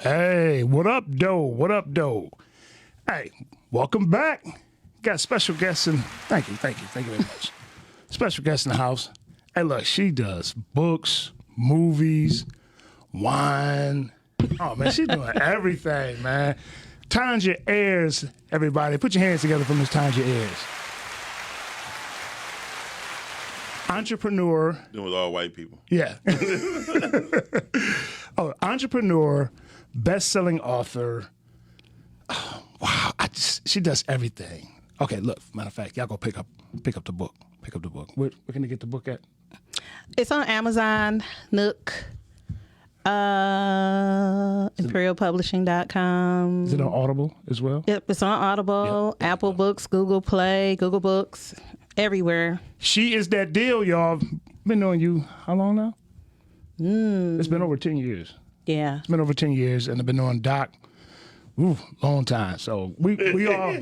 Hey, what up, doe? What up, doe? Hey, welcome back. Got special guests in. Thank you very much. Special guest in the house. Hey, look, she does books, movies, wine. Oh man, she's doing everything, man. Tonja Ayers, everybody, put your hands together for Miss Tonja Ayers. Entrepreneur. Doing with all white people. Yeah. Oh, entrepreneur, best-selling author. Oh, wow, she does everything. Okay, look, matter of fact, y'all go pick up the book. Pick up the book. Where can they get the book at? It's on Amazon, Nook, ImperialPublishing.com. Is it on Audible as well? Yep, it's on Audible, yep. Apple Books, Google Play, Google Books, everywhere. She is that deal, y'all. Been knowing you how long now? It's been over 10 years. Yeah. It's been over 10 years, and I've been knowing Doc, long time. So we all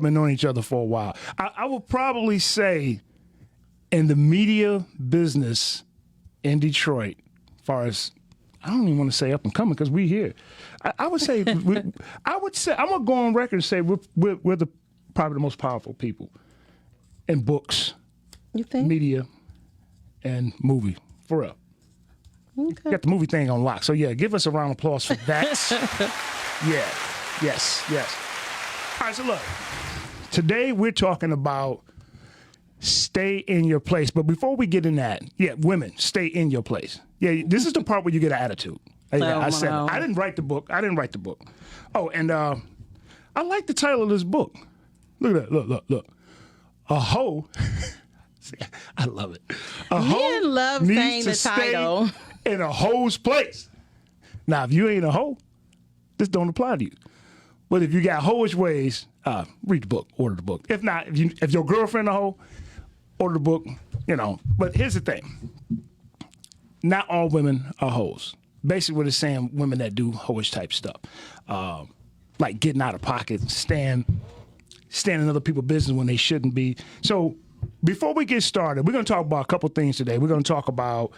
been knowing each other for a while. I would probably say in the media business in Detroit, as far as, I don't even want to say up and coming because we here. I would say, I'm going to go on record and say we're probably the most powerful people in books, you think? Media, and movie, for real. Okay. Got the movie thing on lock. So yeah, give us a round of applause for that. Yeah, yes. All right, so look, today we're talking about stay in your place. But before we get in that, yeah, women, stay in your place. Yeah, this is the part where you get an attitude. I said it. I didn't write the book. Oh, and I like the title of this book. Look at that. Look. A hoe. See, I love it. A hoe love needs saying to the title. Stay in a hoe's place. Now, if you ain't a hoe, this don't apply to you. But if you got hoish ways, read the book, order the book. If not, if your girlfriend a hoe, order the book, But here's the thing. Not all women are hoes. Basically what it's saying, women that do hoish type stuff. Like getting out of pocket, standing in other people's business when they shouldn't be. So before we get started, we're going to talk about a couple things today. We're going to talk about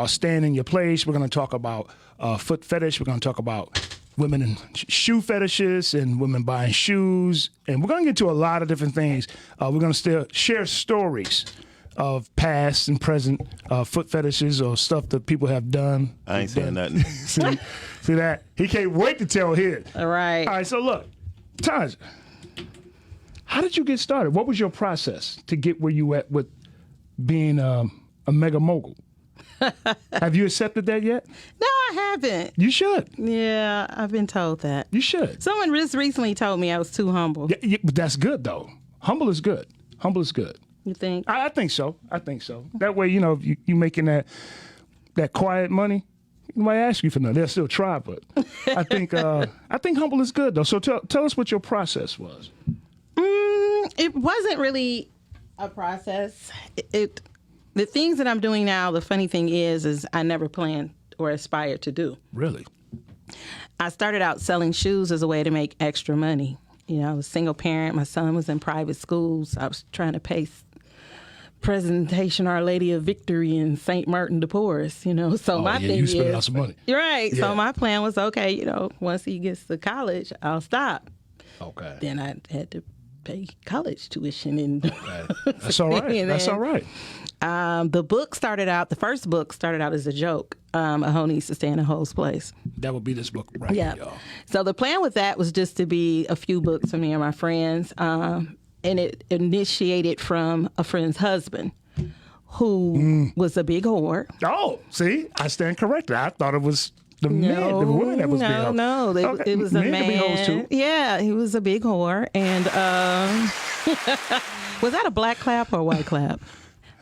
staying in your place. We're going to talk about foot fetish. We're going to talk about women and shoe fetishes and women buying shoes. And we're going to get to a lot of different things. We're going to still share stories of past and present foot fetishes or stuff that people have done. I ain't saying nothing. See that? He can't wait to tell his. All right. All right, so look, Tonja, how did you get started? What was your process to get where you at with being a mega mogul? Have you accepted that yet? No, I haven't. You should. Yeah, I've been told that. You should. Someone just recently told me I was too humble. Yeah, but that's good, though. Humble is good. You think? I think so. That way, if you making that quiet money, nobody ask you for nothing. They'll still try, but I think humble is good, though. So tell us what your process was. It wasn't really a process. The things that I'm doing now, the funny thing is I never planned or aspired to do. Really? I started out selling shoes as a way to make extra money. I was a single parent. My son was in private schools. I was trying to pay presentation Our Lady of Victory in St. Martin de Porres, So my thing you spent lots of money. Right. Yeah. So my plan was, okay, once he gets to college, I'll stop. Okay. Then I had to pay college tuition. And That's all right. That's all right. The first book started out as a joke. A hoe needs to stay in a hoe's place. That would be this book right here, y'all. So the plan with that was just to be a few books for me and my friends. And it initiated from a friend's husband who was a big whore. Oh, see, I stand corrected. I thought it was the woman that was being hoes. No, it was a man. Can be hoes too. Yeah, he was a big whore. And was that a black clap or a white clap?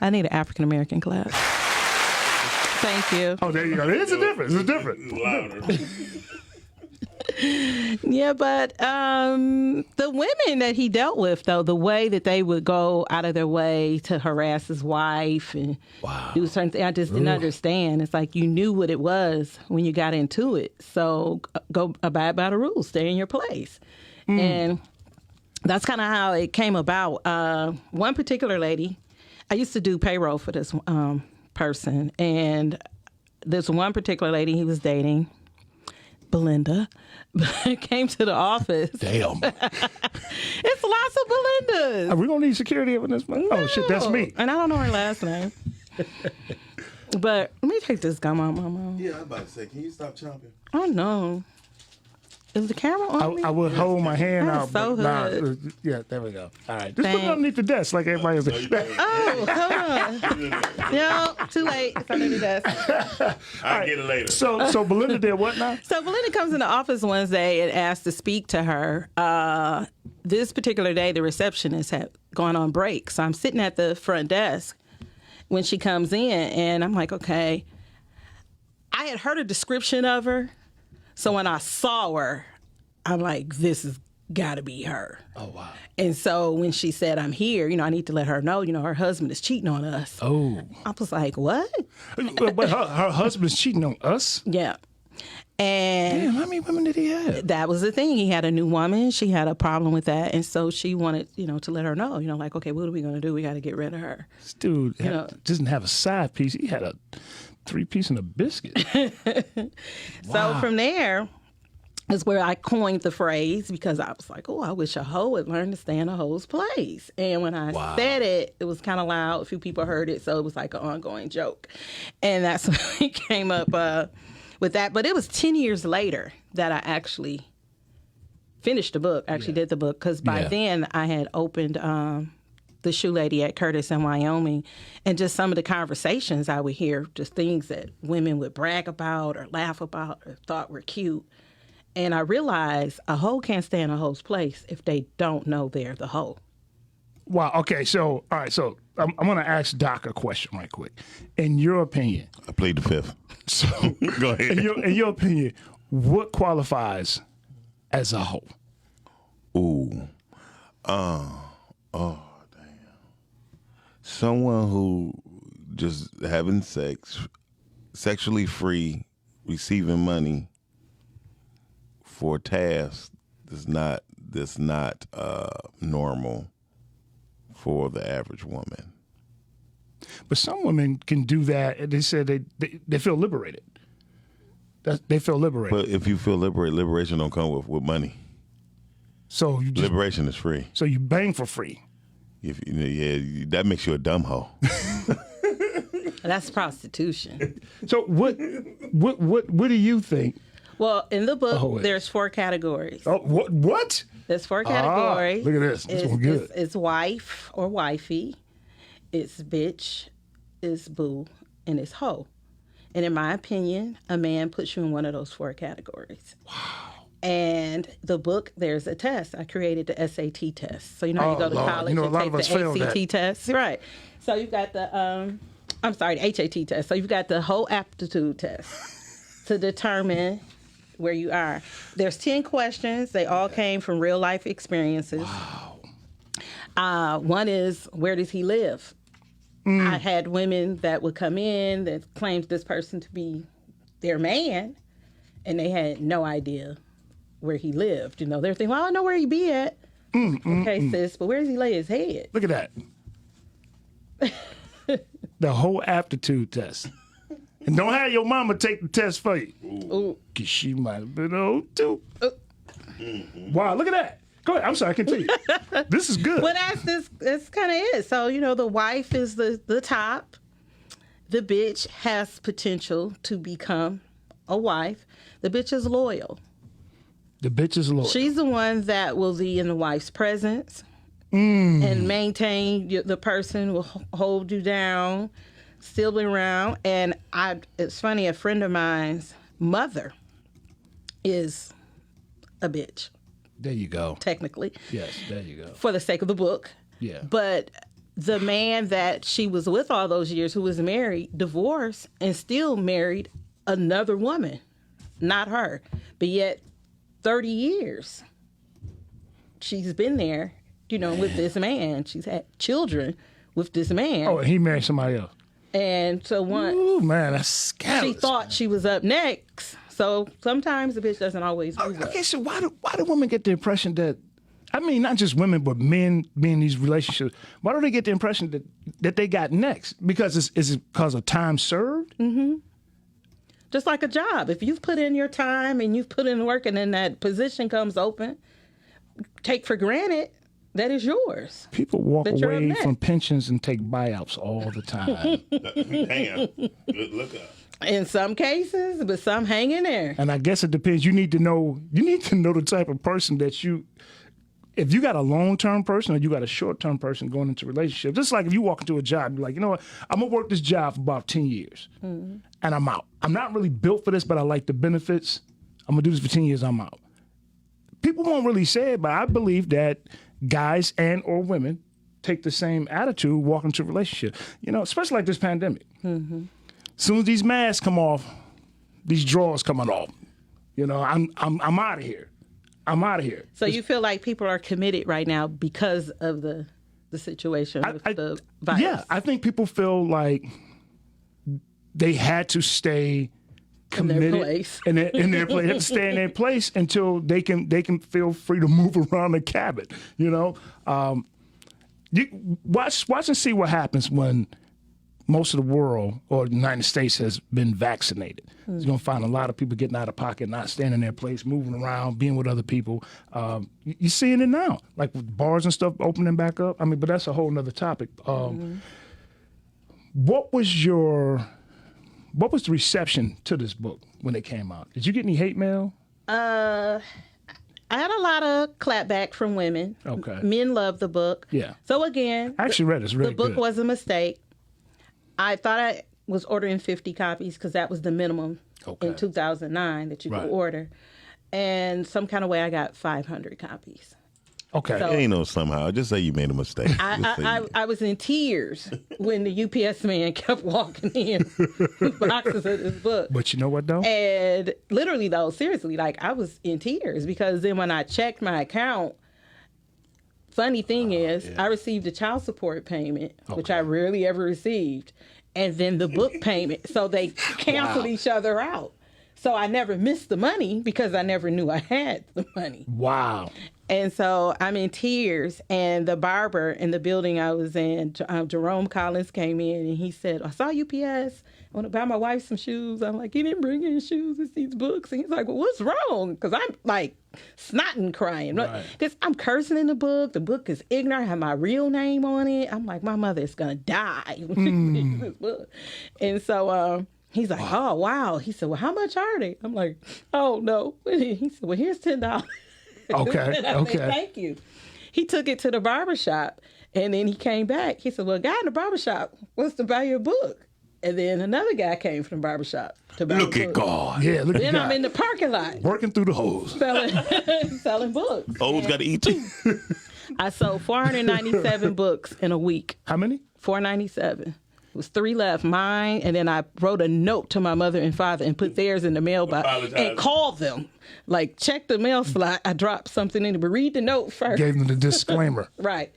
I need an African American clap. Thank you. Oh, there you go. It's a difference. It's different. Louder. Yeah, but the women that he dealt with, though, the way that they would go out of their way to harass his wife and do certain things, I just didn't understand. It's like you knew what it was when you got into it. So go abide by the rules. Stay in your place. And that's kind of how it came about. One particular lady, I used to do payroll for this person. And this one particular lady he was dating, Belinda came to the office. Damn. It's lots of Belindas. Are we going to need security evidence? No. Oh, shit, that's me. And I don't know her last name. But let me take this gum out, Mama. Yeah, I was about to say, can you stop chomping? Oh, no. Is the camera on me? I would hold my hand That out. is so but hood. yeah, there we go. All right. Just put it Thanks. underneath the desk like everybody else. Oh, hold on. No, too late. It's under the desk. I'll get it later. So Belinda did what now? So Belinda comes in the office Wednesday and asked to speak to her. This particular day, the receptionist had gone on break. So I'm sitting at the front desk when she comes in, and I'm like, okay. I had heard a description of her. So when I saw her, I'm like, this has got to be her. Oh, wow. And so when she said, I'm here, I need to let her know, her husband is cheating on us. Oh. I was like, what? But her husband's cheating on us? Yeah. And Damn, how many women did he have? that was the thing. He had a new woman. She had a problem with that. And so she wanted, to let her know, like, okay, what are we going to do? We got to get rid of her. This dude doesn't have a side piece. He had a 3-piece and a biscuit. So from there is where I coined the phrase, because I was like, oh, I wish a hoe would learn to stay in a hoe's place. And when I said it, it was kind of loud. A few people heard it. So it was like an ongoing joke. And that's when we came up with that. But it was 10 years later that I actually finished the book, did the book. Because by then I had opened the Shoe Lady at Curtis in Wyoming, and just some of the conversations I would hear, just things that women would brag about or laugh about or thought were cute. And I realized a hoe can't stay in a hoe's place if they don't know they're the hoe. Wow. Okay. So, all right. So I'm going to ask Doc a question right quick. In your opinion, I plead the fifth. so Go ahead. in your opinion, what qualifies as a hoe? Ooh. Someone who just having sex, sexually free, receiving money for tasks that's not normal for the average woman. But some women can do that, and they said they feel liberated. They feel liberated. But if you feel liberated, liberation don't come with money. So you just, Liberation is free. so you bang for free. That makes you a dumb hoe. That's prostitution. So what do you think? Well, in the Oh, book, it there's 4 categories. Oh, what? There's 4 categories. Look at this. This one good. It's wife or wifey. It's bitch. It's boo. And it's hoe. And in my opinion, a man puts you in one of those 4 categories. Wow. And the book, there's a test. I created the SAT test. So you go to Lord. college A and lot take of us the failed ACT that. test. Right. So you've got the HAT test. So you've got the whole aptitude test to determine where you are. There's 10 questions. They all came from real life experiences. Wow. One is, where does he live? I had women that would come in that claimed this person to be their man, and they had no idea where he lived. They're thinking, well, I know where he be at. Okay, sis, but where does he lay his head? Look at that. The whole aptitude test. And don't have your mama take the test for you. Ooh. Because she might have been old too. Wow, look at that. Go ahead. I'm sorry, continue. This is good. Well, that's kind of it. So, the wife is the top. The bitch has potential to become a wife. The bitch is loyal. The bitch is loyal. She's the one that will be in the wife's presence and maintain the person, will hold you down, still be around. And it's funny, a friend of mine's mother is a bitch. There you go. Technically. Yes, there you go. For the sake of the book. Yeah. But the man that she was with all those years, who was married, divorced, and still married another woman. Not her. But yet, 30 years, she's been there, with this man. She's had children with this man. Oh, and he married somebody else. And so once Ooh, man, that's scandalous. she thought she was up next. So sometimes the bitch doesn't always move up. Okay, so why do women get the impression that, I mean, not just women, but men being in these relationships, why do they get the impression that they got next? Because is it because of time served? Mm-hmm. just like a job. If you've put in your time and you've put in work and then that position comes open, take for granted that is yours. People walk That you're away up from next. pensions and take buyouts all the time. Damn. Good look up. In some cases, but some hang in there. And I guess it depends. You need to know the type of person that if you got a long-term person or you got a short-term person going into a relationship. Just like if you walk into a job, you're like, you know what, I'm going to work this job for about 10 years and I'm out. I'm not really built for this, but I like the benefits. I'm going to do this for 10 years, I'm out. People won't really say it, but I believe that guys and or women take the same attitude walking into a relationship. You know, especially like this pandemic. As soon as these masks come off, these drawers coming off. You know, I'm out of here. I'm out of here. So you feel like people are committed right now because of the situation with the virus? Yeah, I think people feel like they had to stay committed in their place. in their place. They have to stay in their place until they can feel free to move around the cabin. You know, you watch and see what happens when most of the world or the United States has been vaccinated. You're going to find a lot of people getting out of pocket, not staying in their place, moving around, being with other people. You're seeing it now, like with bars and stuff opening back up. I mean, but that's a whole nother topic. What was the reception to this book when it came out? Did you get any hate mail? I had a lot of clapback from women. Okay. Men loved the book. Yeah. So again, I actually read it. It's really the book good. was a mistake. I thought I was ordering 50 copies because that was the minimum in 2009 that you could order. And some kind of way I got 500 copies. Okay. So- It ain't no somehow. Just say you made a mistake. Just say I was in tears when the UPS man kept walking in with boxes of this book. But you know what, though? And literally, though, seriously, like I was in tears because then when I checked my account, funny thing is, I received a child support payment, which I rarely ever received, and then the book payment. So they canceled each other out. So I never missed the money because I never knew I had the money. Wow. And so I'm in tears. And the barber in the building I was in, Jerome Collins, came in and he said, I saw UPS. I want to buy my wife some shoes. I'm like, he didn't bring in shoes. It's these books. And he's like, well, what's wrong? Because I'm like snotting crying. Because I'm cursing in the book. The book is ignorant. I have my real name on it. I'm like, my mother is going to die when she reads this book. And so he's like, oh, wow. He said, well, how much are they? I'm like, oh, no. He said, well, here's $10. Okay. And I said, thank you. He took it to the barbershop, and then he came back. He said, well, a guy in the barbershop wants to buy your book. And then another guy came from the barbershop to buy look the at book. God. Yeah, look at Then that. I'm in the parking lot Working through the hose. selling books. O's got to eat too. I sold 497 books in a week. How many? 497. It was 3 left, mine, and then I wrote a note to my mother and father and put theirs in the mailbox and called them. Like, check the mail slot. I dropped something in it, but read the note first. Gave them the disclaimer. Right.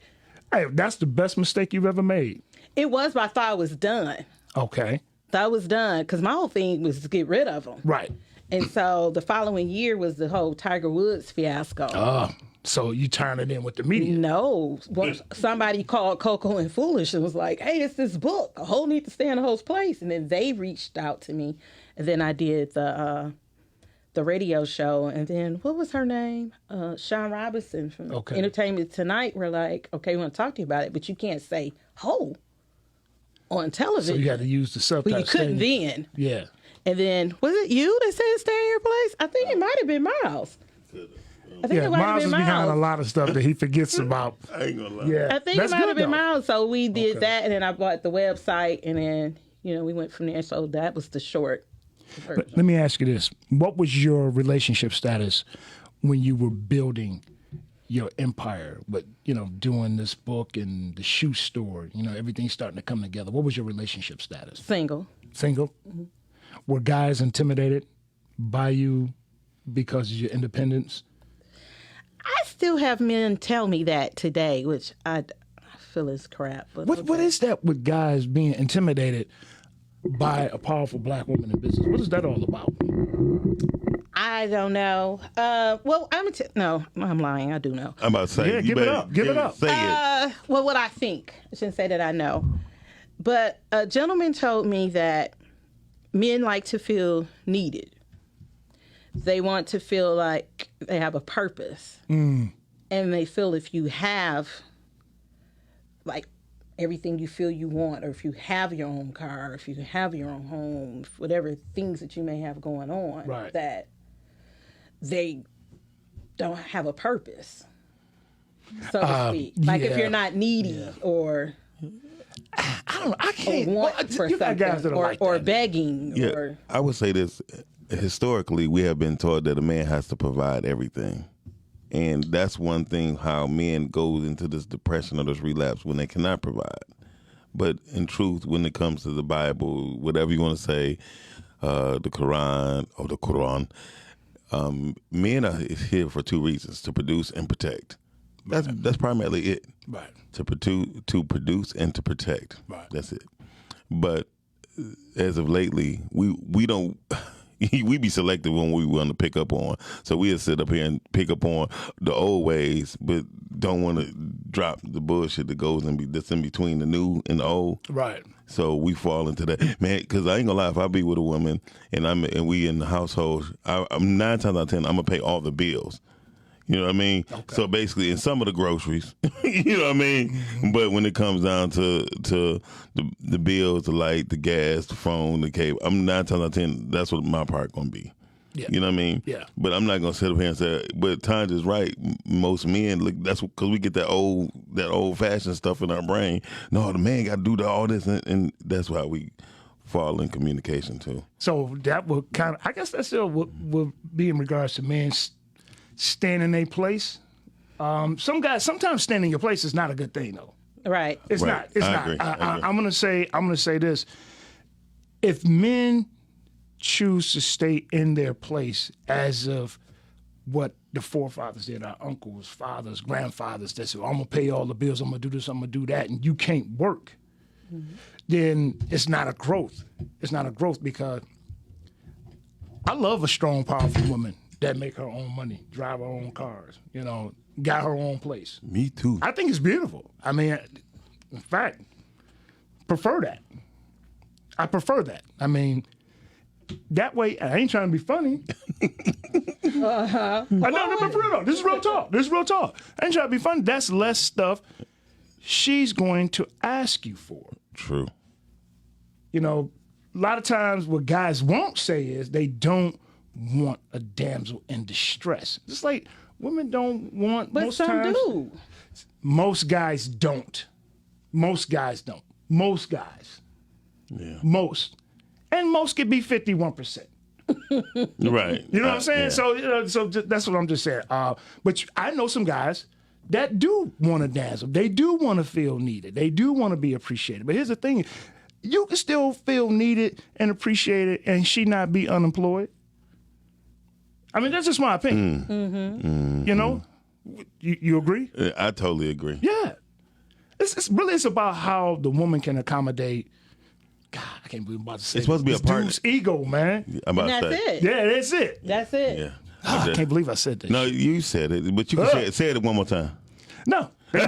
Hey, that's the best mistake you've ever made. It was, but I thought I was done. Okay. Thought I was done because my whole thing was to get rid of them. Right. And so the following year was the whole Tiger Woods fiasco. So you turn it in with the media. No. Well, somebody called Coco and Foolish and was like, hey, it's this book. A whole need to stay in a whole place. And then they reached out to me. And then I did the radio show. And then what was her name? Sean Robinson from Entertainment Tonight. We're like, okay, we want to talk to you about it, but you can't say ho on television. So you had to use the subtitles. Well, you couldn't then. Yeah. And then, was it you that said stay in your place? I think it might have been Miles. I think Yeah, it might have Miles been is behind a Miles. lot of stuff that he forgets about. I ain't gonna lie. Yeah. I think That's it might good, have been though. Miles. So we did that, and then I bought the website, and then, we went from there. So that was the short version. Let me ask you this. What was your relationship status when you were building your empire, but, doing this book and the shoe store, everything's starting to come together? What was your relationship status? Single. Single? Mm-hmm. Were guys intimidated by you because of your independence? I still have men tell me that today, which I feel is crap. But What is that with guys being intimidated by a powerful black woman in business? What is that all about? I don't know. Well, I'm lying. I do know. I'm about to say. Yeah, you give it better- up. Give it up. Say it. Well, what I think. I shouldn't say that I know. But a gentleman told me that men like to feel needed. They want to feel like they have a purpose. And they feel if you have, like, everything you feel you want, or if you have your own car, or if you have your own home, whatever things that you may have going on, Right. that they don't have a purpose, so to speak. Like if you're not needy or I don't know. I can't. want for you got something, guys that are like or that. begging, Yeah, or I would say this. Historically, we have been taught that a man has to provide everything. And that's one thing how men go into this depression or this relapse when they cannot provide. But in truth, when it comes to the Bible, whatever you want to say, the Quran, men are here for two reasons: to produce and protect. That's primarily it. Right. To produce and to protect. Right. That's it. But as of lately, we don't. We be selective when we want to pick up on. So we'll sit up here and pick up on the old ways, but don't want to drop the bullshit that goes that's in between the new and the old. Right. So we fall into that, man. Because I ain't gonna lie, if I be with a woman and we in the household, I'm 9 times out of 10, I'm gonna pay all the bills. You know what I mean? Okay. So basically, in some of the groceries, you know what I mean? Mm-hmm. But when it comes down to the bills, the light, the gas, the phone, the cable, I'm 9 times out of 10, that's what my part going to be. Yeah. You know what I mean? Yeah. But I'm not going to sit up here and say, but Tonja's right. Most men, look, that's because we get that old fashioned stuff in our brain. No, the man got to do all this. And that's why we fall in communication too. So that would kind of, I guess that still would be in regards to men stand in their place. Some guys, sometimes standing in your place is not a good thing, though. right. It's Right. not. It's I not. agree. I agree. I'm gonna say this: if men choose to stay in their place, as of what the forefathers did, our uncles, fathers, grandfathers, that said, "I'm gonna pay all the bills. I'm gonna do this. I'm gonna do that," and you can't work, then it's not a growth. It's not a growth because I love a strong, powerful woman that make her own money, drive her own cars, got her own place. Me too. I think it's beautiful. I mean, in fact, prefer that. I prefer that. I mean, that way, I ain't trying to be funny. No, but for real, though, this is real talk. I ain't trying to be funny. That's less stuff she's going to ask you for. True. A lot of times what guys won't say is they don't want a damsel in distress. It's like women don't want. But most some times, do. Most guys don't. Most guys don't. Most guys. Yeah. Most. And most could be 51%. Right. You know what I'm saying? Yeah. So that's what I'm just saying. But I know some guys that do want a damsel. They do want to feel needed. They do want to be appreciated. But here's the thing. You can still feel needed and appreciated and she not be unemployed. I mean, that's just my opinion. You agree? I totally agree. Yeah. It's about how the woman can accommodate. God, I can't believe I'm about to say It's supposed to be this a partner. dude's ego, man. I'm about And to that's say. it. Yeah, that's it. That's it. Yeah. I can't believe I said that. No, you said it, but you can say it one more time. No. They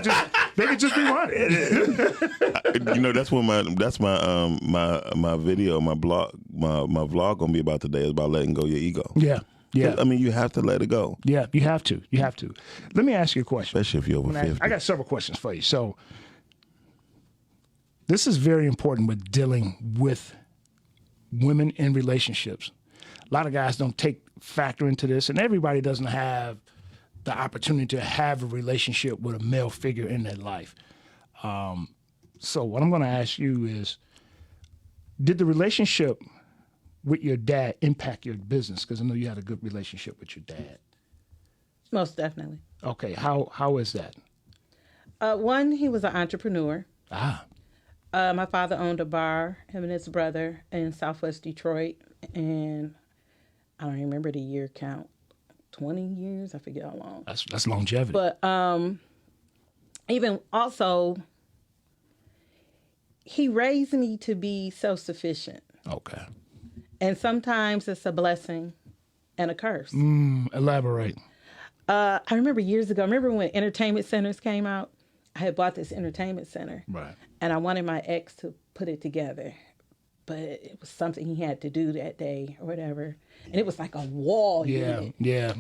can just rewind it. That's what my video, my vlog gonna be about today is about letting go of your ego. Yeah. Yeah. I mean, you have to let it go. Yeah, you have to. You have to. Let me ask you a question. Especially if you're over 50. I got several questions for you. So this is very important with dealing with women in relationships. A lot of guys don't factor into this, and everybody doesn't have the opportunity to have a relationship with a male figure in their life. So what I'm going to ask you is, did the relationship with your dad impact your business? Because I know you had a good relationship with your dad. Most definitely. Okay, how is that? One, he was an entrepreneur. Ah. My father owned a bar, him and his brother, in Southwest Detroit, and I don't remember the year count. 20 years, I forget how long. That's longevity. But even also, he raised me to be self-sufficient. Okay. And sometimes it's a blessing and a curse. Elaborate. I remember years ago, when entertainment centers came out, I had bought this entertainment center. Right. And I wanted my ex to put it together. but it was something he had to do that day or whatever. And it was like a wall unit. Yeah.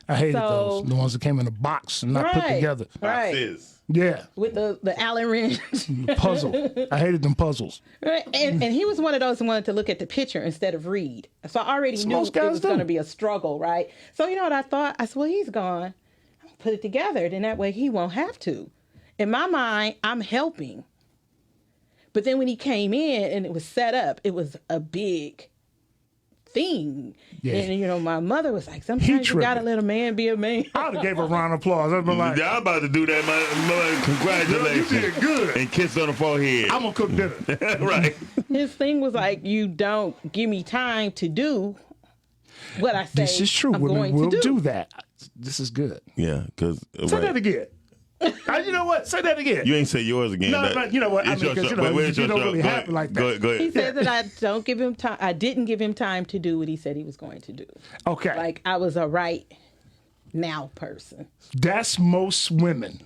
I hated those. The ones that came in a box and not put together. Right. Yeah. With the Allen wrench. The puzzle. I hated them puzzles. Right. And he was one of those who wanted to look at the picture instead of read. So I already knew it was going to be a struggle, right? So you know what I thought? I said, well, he's gone. I'm going to put it together. Then that way he won't have to. In my mind, I'm helping. But then when he came in and it was set up, it was a big thing. Yeah. And, you know, my mother was like, sometimes you got to let a man be a man. I would have gave her a round of applause. I'd been like, yeah, I'm about to do that, man. Congratulations. You did good. And kiss on the forehead. I'm going to cook dinner. Right. His thing was like, you don't give me time to do what I say. This is true. Women will do that. This is good. Yeah, because... Say that again. You know what? Say that again. You ain't say yours again. No, you know what? I mean, because you know, it don't really happen like that. Go ahead. He said that I don't give him time. I didn't give him time to do what he said he was going to do. Okay. Like I was a right now person. That's most women.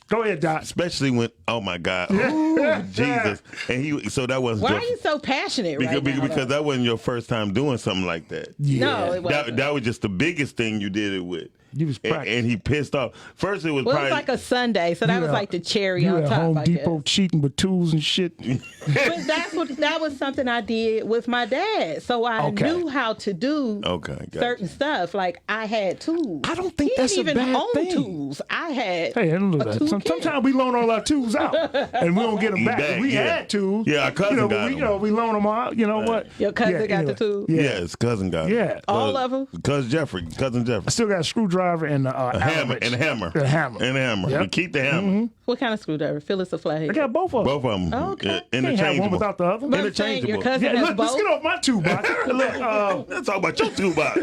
Go ahead, Doc. Especially when, oh my God, ooh, Jesus, and so that wasn't. Why are you so passionate right now? Because that wasn't your first time doing something like that. Yeah. No, it wasn't. That was just the biggest thing you did it with. You was practicing. And he pissed off. First, it was Well, probably... it was like a Sunday, so that was like the cherry you on at top. Home I Depot guess. cheating with tools and shit. But that was something I did with my dad, so I knew how to do certain stuff. Like I had tools. I don't think he that's a didn't even bad own thing. Tools. I had. Hey, I don't know that. Sometimes we loan all our tools out, and we don't get them back. We had tools. Yeah, our cousin got them. We loan them out. You know what? Your cousin got the tools. Yeah, his cousin got them. Yeah, all of them. Cousin Jeffrey. I still got a screwdriver and a hammer. And a hammer. Yep. You keep the hammer. Mm-hmm. What kind of screwdriver? Phyllis or flathead? I got both of them. Both of them. Oh, okay. Can't have one without the other. Interchangeable. Your cousin has both? Let's get off my toolbox. Look, let's talk about your toolbox.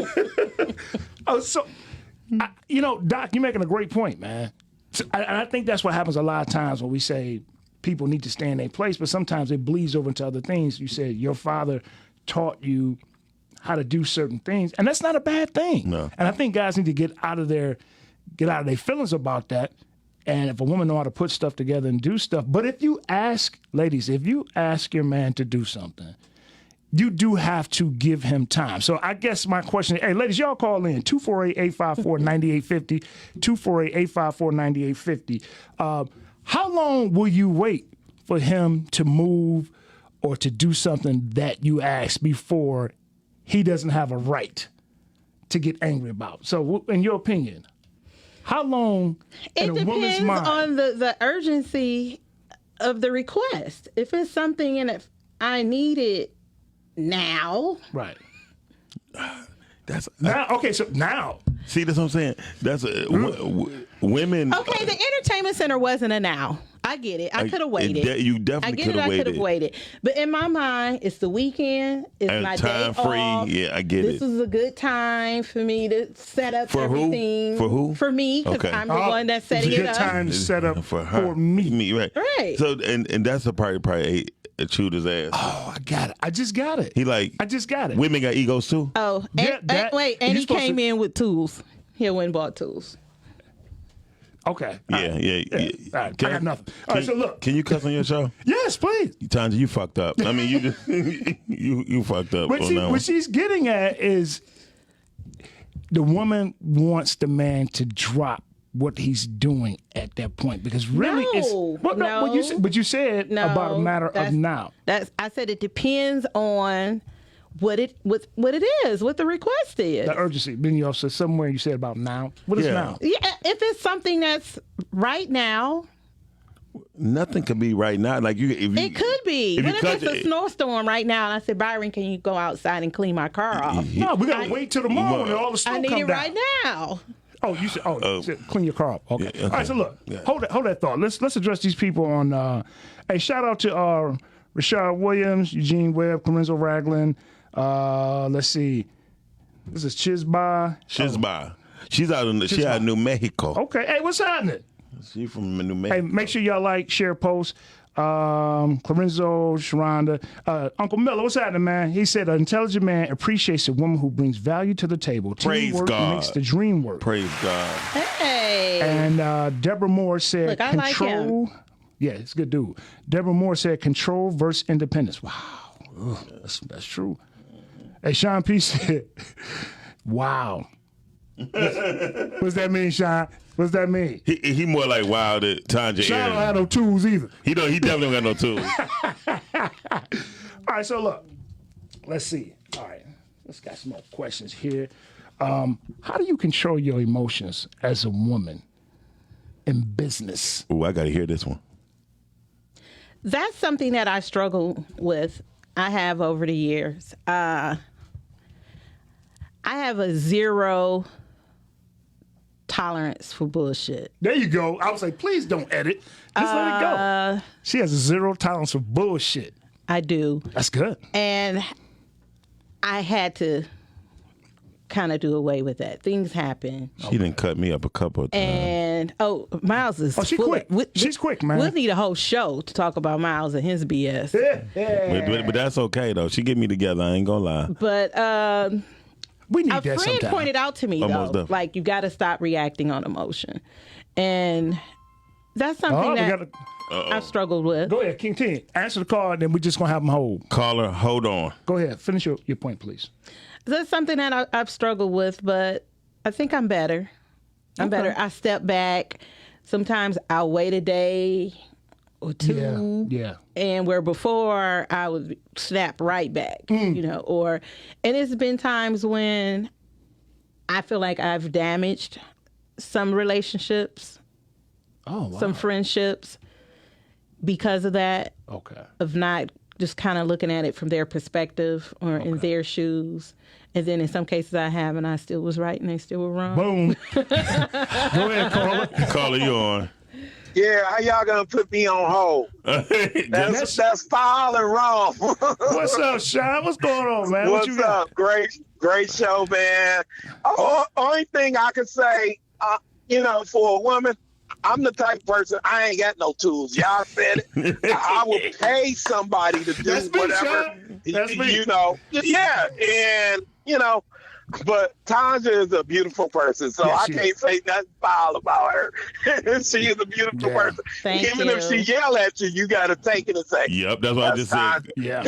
Doc, you're making a great point, man. So, I think that's what happens a lot of times when we say people need to stay in their place, but sometimes it bleeds over into other things. You said your father taught you how to do certain things, and that's not a bad thing. No. And I think guys need to get out of their feelings about that. And if a woman know how to put stuff together and do stuff, but if you ask your man to do something, you do have to give him time. So I guess my question is, hey, ladies, y'all call in, 248-854-9850, 248-854-9850. How long will you wait for him to move or to do something that you ask before he doesn't have a right to get angry about? So in your opinion, how long in a woman's mind? It depends on the urgency of the request. If it's something and if I need it now. Right. That's now. Okay, so now. See, that's what I'm saying. That's women. Okay, the entertainment center wasn't a now. I get it. I could have waited. You definitely could have waited. I could have waited. But in my mind, it's the weekend. It's and my time day free. Off. Yeah, I get This it. was a good time for me to set up for everything. Who? For who? For me, because I'm the one that's setting it up. it It's a good time to set up for her. For me. Me, right. Right. So, and that's a probably chewed his ass. Oh, I got it. I just got it. I just got it. Women got egos too. Oh, Yeah, and he came in with tools. He went and bought tools. Okay. Yeah. All right. I got nothing. All right, so look. Can you cuss on your show? Yes, please. Tonja, you fucked up. I mean, you just you fucked up. What she's getting at is the woman wants the man to drop what he's doing at that point, because really but you said about a matter of now. I said it depends on what it is, what the request is. The urgency. Then you also somewhere you said about now. What is now? Yeah, if it's something that's right now. Nothing can be right now. Like it could be. What if it's a snowstorm right now and I said, Byron, can you go outside and clean my car off? No, we gotta wait till tomorrow when all the snow comes down. I need it right now. Oh, you said clean your car up. Okay. Yeah, okay. All right, so look, hold that thought. Let's address these people on. Hey, shout out to Rashad Williams, Eugene Webb, Lorenzo Ragland. Let's see. This is Chizba. She's out in New Mexico. Okay. Hey, what's happening? She from New Mexico. Hey, make sure y'all like, share, post. Lorenzo, Sharonda, Uncle Miller, what's happening, man? He said, an intelligent man appreciates a woman who brings value to the table. Praise Teamwork God. makes the dream work. Praise God. Hey. And Deborah Moore said, Look, I control. like him. Yeah, it's a good dude. Deborah Moore said, control versus independence. Wow. That's true. Hey, Sean P said, wow. What's that mean, Sean? What's that mean? He more like wild at Tonja Sean Ayers. don't have no tools either. He definitely don't got no tools. All right, so look. Let's see. All right. Let's got some more questions here. How do you control your emotions as a woman in business? Ooh, I got to hear this one. That's something that I struggle with. I have over the years. I have a zero tolerance for bullshit. There you go. I was like, please don't edit. Just let it go. She has a zero tolerance for bullshit. I do. That's good. And I had to kind of do away with that. Things happen. She didn't cut me up a couple of times. And, Miles is... She's quick. She's quick, man. We'll need a whole show to talk about Miles and his BS. But that's okay, though. She get me together. I ain't going to lie. But we need a that friend sometime. pointed out to me, Almost though, definitely. like, you got to stop reacting on emotion. And that's something that I've struggled with. Go ahead, King T. Answer the call, and then we're just going to have them hold. Caller, hold on. Go ahead. Finish your point, please. That's something that I've struggled with, but I think I'm better. I'm better. I step back. Sometimes I'll wait a day or two. Yeah. And where before I would snap right back, and it's been times when I feel like I've damaged some relationships, some friendships because of that. Okay. Of not just kind of looking at it from their perspective or in their shoes. And then in some cases I have, and I still was right and they still were wrong. Boom. Go ahead, caller. Caller, you on. Yeah, how y'all gonna put me on hold? That's foul and wrong. What's up, Sean? What's going on, man? What's what you got? up? Great show, man. Only thing I can say, for a woman, I'm the type of person, I ain't got no tools. Y'all said it. I will pay somebody to do That's me, whatever. Sean. That's me. Yeah, and but Tonja is a beautiful person, so I can't say nothing foul about her. She is a beautiful person. Even if she yell at you, you got to take it and say, "Yep, that's what I just said." Yeah,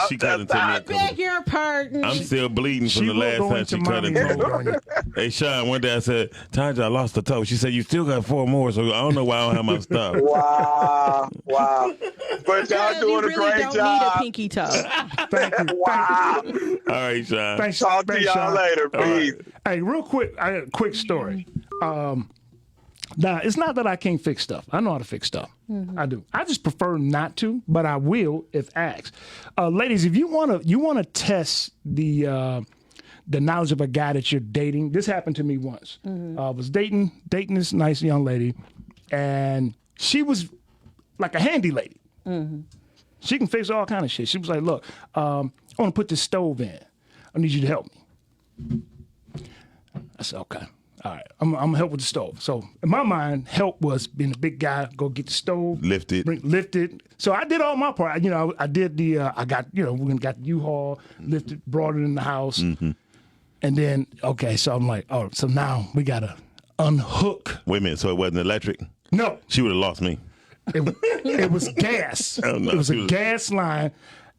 she cut into me. I beg your pardon. I'm still bleeding from the last time she cut into me. Hey, Sean, one day I said, "Tonja, I lost a toe." She said, "You still got 4 more, so I don't know why I don't have my stuff." Wow. But y'all doing a great don't job. Need a pinky toe. Thank you. Wow. All right, Sean. Thanks, Talk to y'all Sean. later, please. Hey, real quick, I got a quick story. Now, it's not that I can't fix stuff. I know how to fix stuff. I do. I just prefer not to, but I will if asked. Ladies, if you wanna test the knowledge of a guy that you're dating, this happened to me once. I was dating this nice young lady, and she was like a handy lady. She can fix all kind of shit. She was like, "Look, I want to put this stove in. I need you to help me." I said, "Okay, all right. I'm gonna help with the stove." So in my mind, help was being a big guy, go get the stove, Lift it. So I did all my part. I did the. I got we got the U-Haul, lifted, brought it in the house, and then so I'm like, oh, so now we gotta unhook. Wait a minute. So it wasn't electric? No, She would have lost me. it was gas. Oh, no, it was a gas line.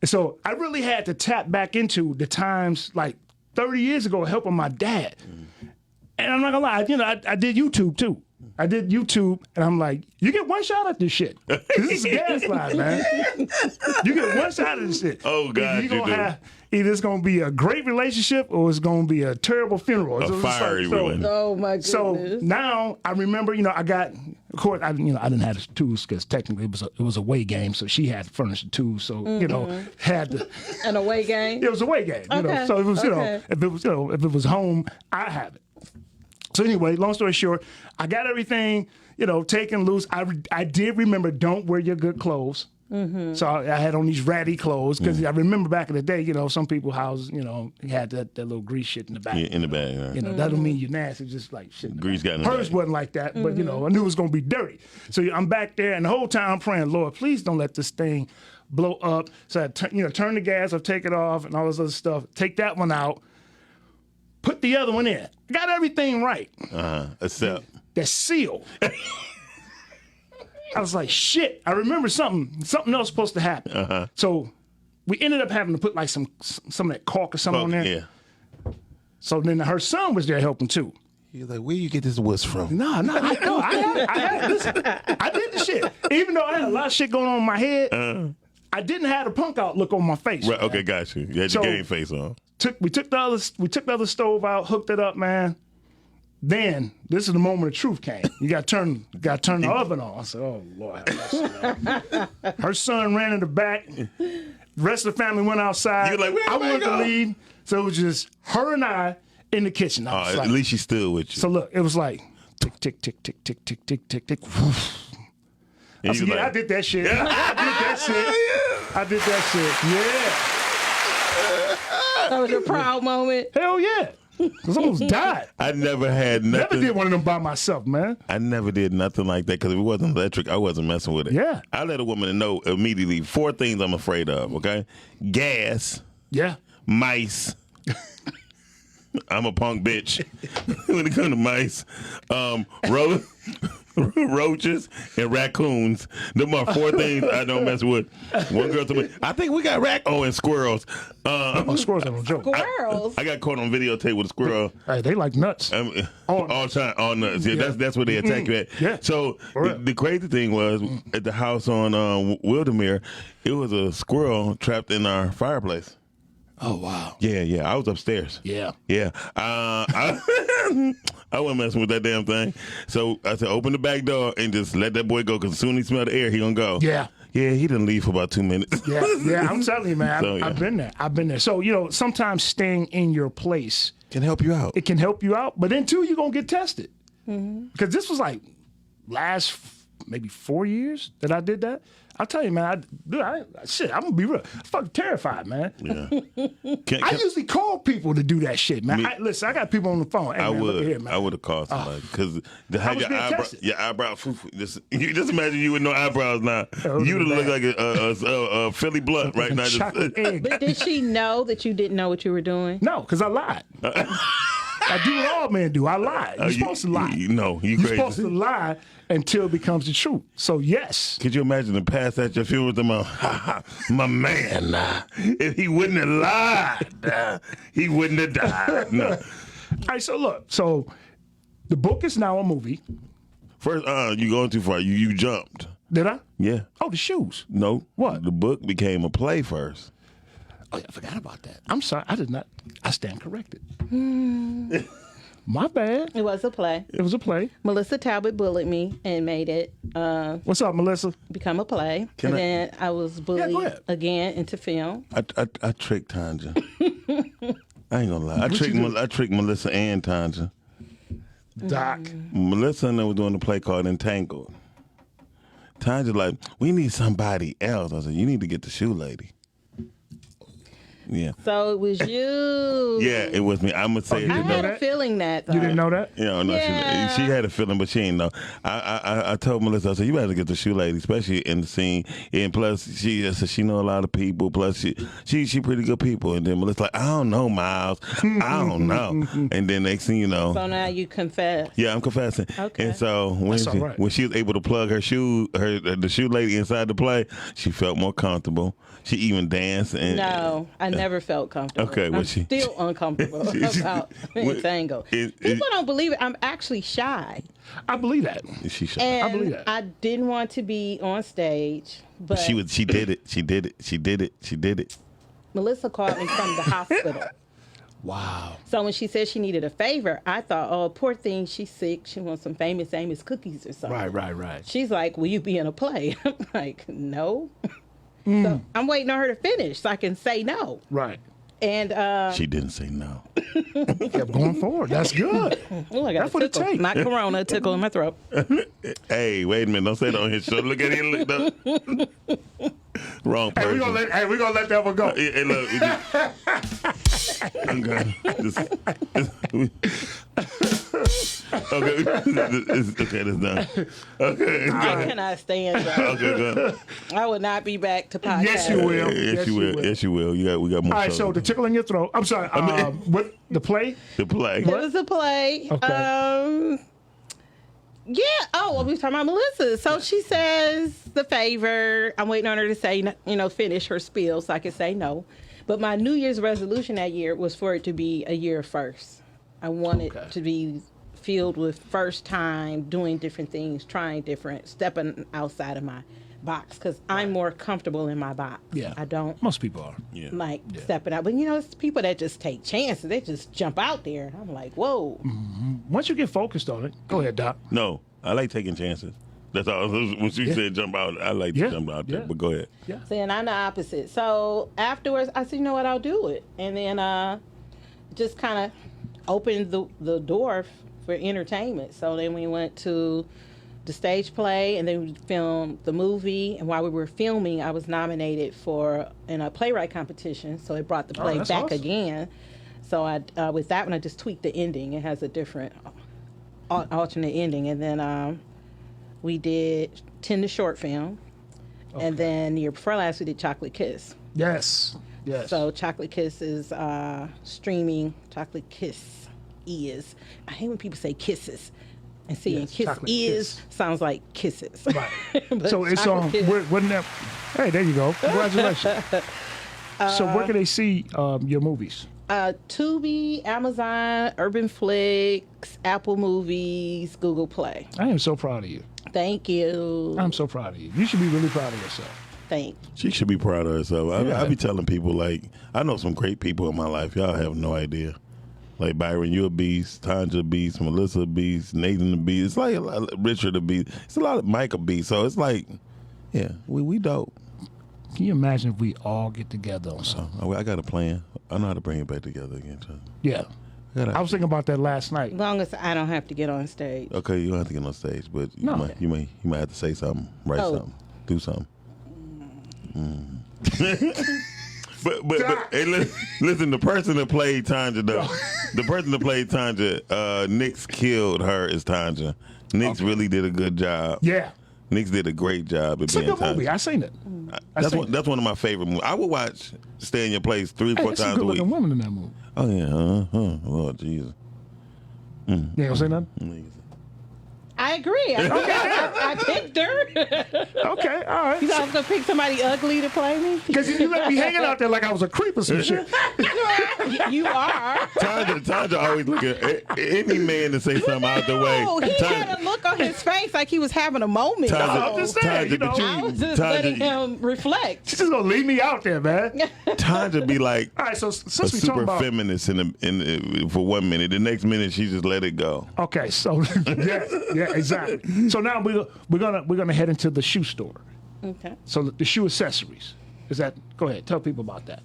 So I really had to tap back into the times like 30 years ago helping my dad. And I'm not gonna lie, I did YouTube too. I did YouTube, and I'm like, you get one shot at this shit. This is a gas line, man. You get one shot at this shit. Oh, God, you do. Either it's gonna be a great relationship or it's gonna be a terrible funeral. A fiery ruin. Oh my goodness. So now I remember, I got, of course, I didn't have the tools because technically it was a away game, so she had to furnish the tools. So had to. An away game. It was a away game, So it was, if it was home, I have it. So anyway, long story short, I got everything, taken loose. I did remember, don't wear your good clothes. So I had on these ratty clothes because I remember back in the day, some people's houses, had that little grease shit in the back. Yeah, in the bag. Right. That don't mean you're nasty, just like shit. Grease got in the Hers bag. wasn't like that, but I knew it was gonna be dirty. So I'm back there, and the whole time I'm praying, Lord, please don't let this thing blow up. So I turn the gas off, take it off, and all this other stuff. Take that one out, put the other one in. Got everything right. Except That's sealed. I was like, shit. I remember something else supposed to happen. So we ended up having to put like some of that caulk or something on there. Yeah. So then her son was there helping too. He's like, where you get this wuss from? No, listen, I did the shit. Even though I had a lot of shit going on in my head, I didn't have a punk out look on my face. Right, man. okay, got you. You had your game face on. We took the other stove out, hooked it up, man. Then this is the moment of truth came. You got to turn the oven on. I said, "Oh Lord." Her son ran in the back. The rest of the family went outside. You like, where I wanted to leave, so it was just her and I in the kitchen. I was At least she's still with you. So look, it was like tick tick tick tick tick tick tick tick tick. I said, I did that shit. I did that shit. Yeah. That was your proud moment. Hell yeah. Because I almost died. I never had nothing. Never did one of them by myself, man. I never did nothing like that because if it wasn't electric, I wasn't messing with it. Yeah. I let a woman know immediately 4 things I'm afraid of, okay? Gas, Yeah. mice. I'm a punk bitch when it comes to mice. Roaches and raccoons. Them are 4 things I don't mess with. One girl told me, I think we got and squirrels. Squirrels are no joke. Squirrels. I got caught on videotape with a squirrel. Hey, they like nuts. All the time, all nuts. Yeah, that's where they attack you at. Yeah. So the crazy thing was at the house on Wildermere, it was a squirrel trapped in our fireplace. Oh, wow. Yeah. I was upstairs. Yeah. Yeah. I wasn't messing with that damn thing. So I said, open the back door and just let that boy go because as soon as he smell the air, he gonna go. Yeah. Yeah, he didn't leave for about 2 minutes. Yeah, I'm telling you, man. So, yeah. I've been there. So, sometimes staying in your place, Can help you out. it can help you out. But then, too, you're going to get tested. Because this was like last maybe 4 years that I did that. I'll tell you, man, I'm going to be real. I'm fucking terrified, man. Yeah. I usually call people to do that shit, man. Listen, I got people on the phone. Hey, I man, would. Look here, man. I would have called somebody because to have was being tested. your eyebrow. Just imagine you with no eyebrows now. would You would be look bad. like a Philly blunt right now. Chocolate egg. But did she know that you didn't know what you were doing? No, because I lied. I do what all men do. I lie. You're supposed to lie. No, you You're crazy. supposed to lie until it becomes the truth. So, yes. Could you imagine the past at your funeral with them? My man, if he wouldn't have lied, he wouldn't have died. No. All right, so look. So, the book is now a movie. First, you going too far. You jumped. Did I? Yeah. Oh, the shoes. No. What? The book became a play first. Oh, yeah, I forgot about that. I'm sorry. I did not. I stand corrected. My bad. It was a play. It was a play. Melissa Talbot bullied me and made it What's up, Melissa? become a play. Can I- Then I was go bullied ahead. again into film. I tricked Tonja. I ain't gonna lie. I tricked Melissa and Tonja. Doc. Melissa and I were doing a play called Entangled. Tonja like, we need somebody else. I said, you need to get the shoe lady. Yeah. So it was you. Yeah, it was me. I'm gonna say I it. had that? a feeling that though. You didn't know that? You know, no, Yeah. she had a feeling, but she ain't know. I told Melissa, I said, you better get the shoe lady, especially in the scene. And plus, she said she know a lot of people. Plus, she pretty good people. And then Melissa like, I don't know, Miles. I don't know. And then next thing you know, So now you confess. yeah, I'm confessing. Okay. And so when all right. when she was able to plug the shoe lady inside the play, she felt more comfortable. She even danced. And No, I never felt comfortable. Okay, well, I'm still uncomfortable about Entangled. People don't believe it. I'm actually shy. I believe that. she shot. And believe that. I didn't want to be on stage, but She did it. She did it. Melissa called me from the hospital. Wow. So when she said she needed a favor, I thought, oh, poor thing, she's sick. She wants some famous Amos cookies or something. Right. She's like, will you be in a play? I'm like, no. So I'm waiting on her to finish so I can say no. Right. And She didn't say no. Kept going forward. That's good. oh, I got That's what it tickle. takes. Not corona, tickle in my throat. Hey, wait a minute! Don't say that on his show. Look at him. Look up. Wrong Hey, person. we're gonna let that one go. Hey, look. Okay, that's done. Okay. I cannot stand that. Okay, go. I would not be back to podcast. Yes, you will. Yes, you will. Yes, you will. We got more. All right, so the tickle in your throat. I'm sorry. What the play? the play. It was a play. Okay. Yeah. Oh, well, we were talking about Melissa. So she says the favor. I'm waiting on her to say, finish her spiel so I can say no. But my New Year's resolution that year was for it to be a year of first. I wanted to be filled with first time, doing different things, trying different, stepping outside of my box because I'm more comfortable in my box. Yeah. I don't. Most people are. Stepping out. But, it's people that just take chances. They just jump out there. I'm like, whoa. Mm-hmm. Once you get focused on it, go ahead, Doc. No, I like taking chances. That's all. When she said jump out, I like to jump out there. But go ahead. Yeah. See, and I'm the opposite. So afterwards, I said, you know what, I'll do it. And then just kind of opened the door for entertainment. So then we went to the stage play, and then we filmed the movie. And while we were filming, I was nominated in a playwright competition. So it brought the play back awesome. Again. So I with that one, I just tweaked the ending. It has a different alternate ending. And then we did 10 the short film. Okay. And then the year before last, we did Chocolate Kiss. Yes. So Chocolate Kiss is streaming. Chocolate Kiss is. I hate when people say kisses. And seeing kiss sounds like kisses. Right. So it's on. Wouldn't that? Hey, there you go. Congratulations. So where can they see your movies? Tubi, Amazon, Urban Flix, Apple Movies, Google Play. I am so proud of you. Thank you. I'm so proud of you. You should be really proud of yourself. Thanks. She should be proud of herself. I be telling people, like, I know some great people in my life. Y'all have no idea. Like Byron, you're a beast. Tonja a beast. Melissa a beast. Nathan a beast. It's like Richard a beast. It's a lot of Mike a beast. So it's like, yeah, we dope. Can you imagine if we all get together on something? I got a plan. I know how to bring it back together again. So. Yeah. I was thinking about that last night. As long as I don't have to get on stage. Okay, you don't have to get on stage, but you might have to say something, write something, do something. But hey, listen, the person that played Tonja, Nix killed her as Tonja. Nix really did a good job. Yeah. Nix did a great job at being Tonja. It's a good movie. I seen it. That's one of my favorite movies. I would watch Stay in Your Place 3-4 times a week. There's some good-looking women in that movie. Oh yeah, Lord Jesus. You ain't gonna say nothing? I agree. I picked her. Okay, all right. You thought I was gonna pick somebody ugly to play me? Because you let me hanging out there like I was a creep or some shit. You are. Tonja always look at any man to say something out the way. He had a look on his face like he was having a moment. I'm just saying, I was just letting him reflect. She's just gonna leave me out there, man. Tonja be like, all right. So since we super about feminist for 1 minute, the next minute she just let it go. Okay, so yeah, exactly. So now we're gonna head into the shoe store. Okay. So the shoe accessories. Go ahead, tell people about that.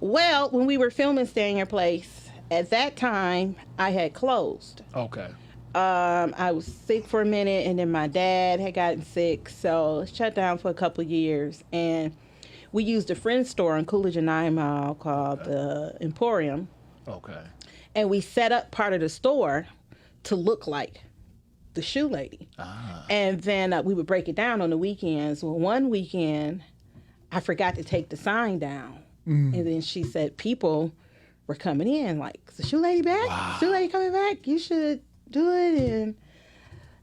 Well, when we were filming Stay in Your Place, at that time I had closed. Okay. I was sick for a minute, and then my dad had gotten sick, so it shut down for a couple of years. And we used a friend's store on Coolidge and 9 Mile called the Emporium. Okay. And we set up part of the store to look like the shoe lady. And then we would break it down on the weekends. Well, one weekend, I forgot to take the sign down. And then she said people were coming in like, is the shoe lady back? Wow. Shoe lady coming back? You should do it. And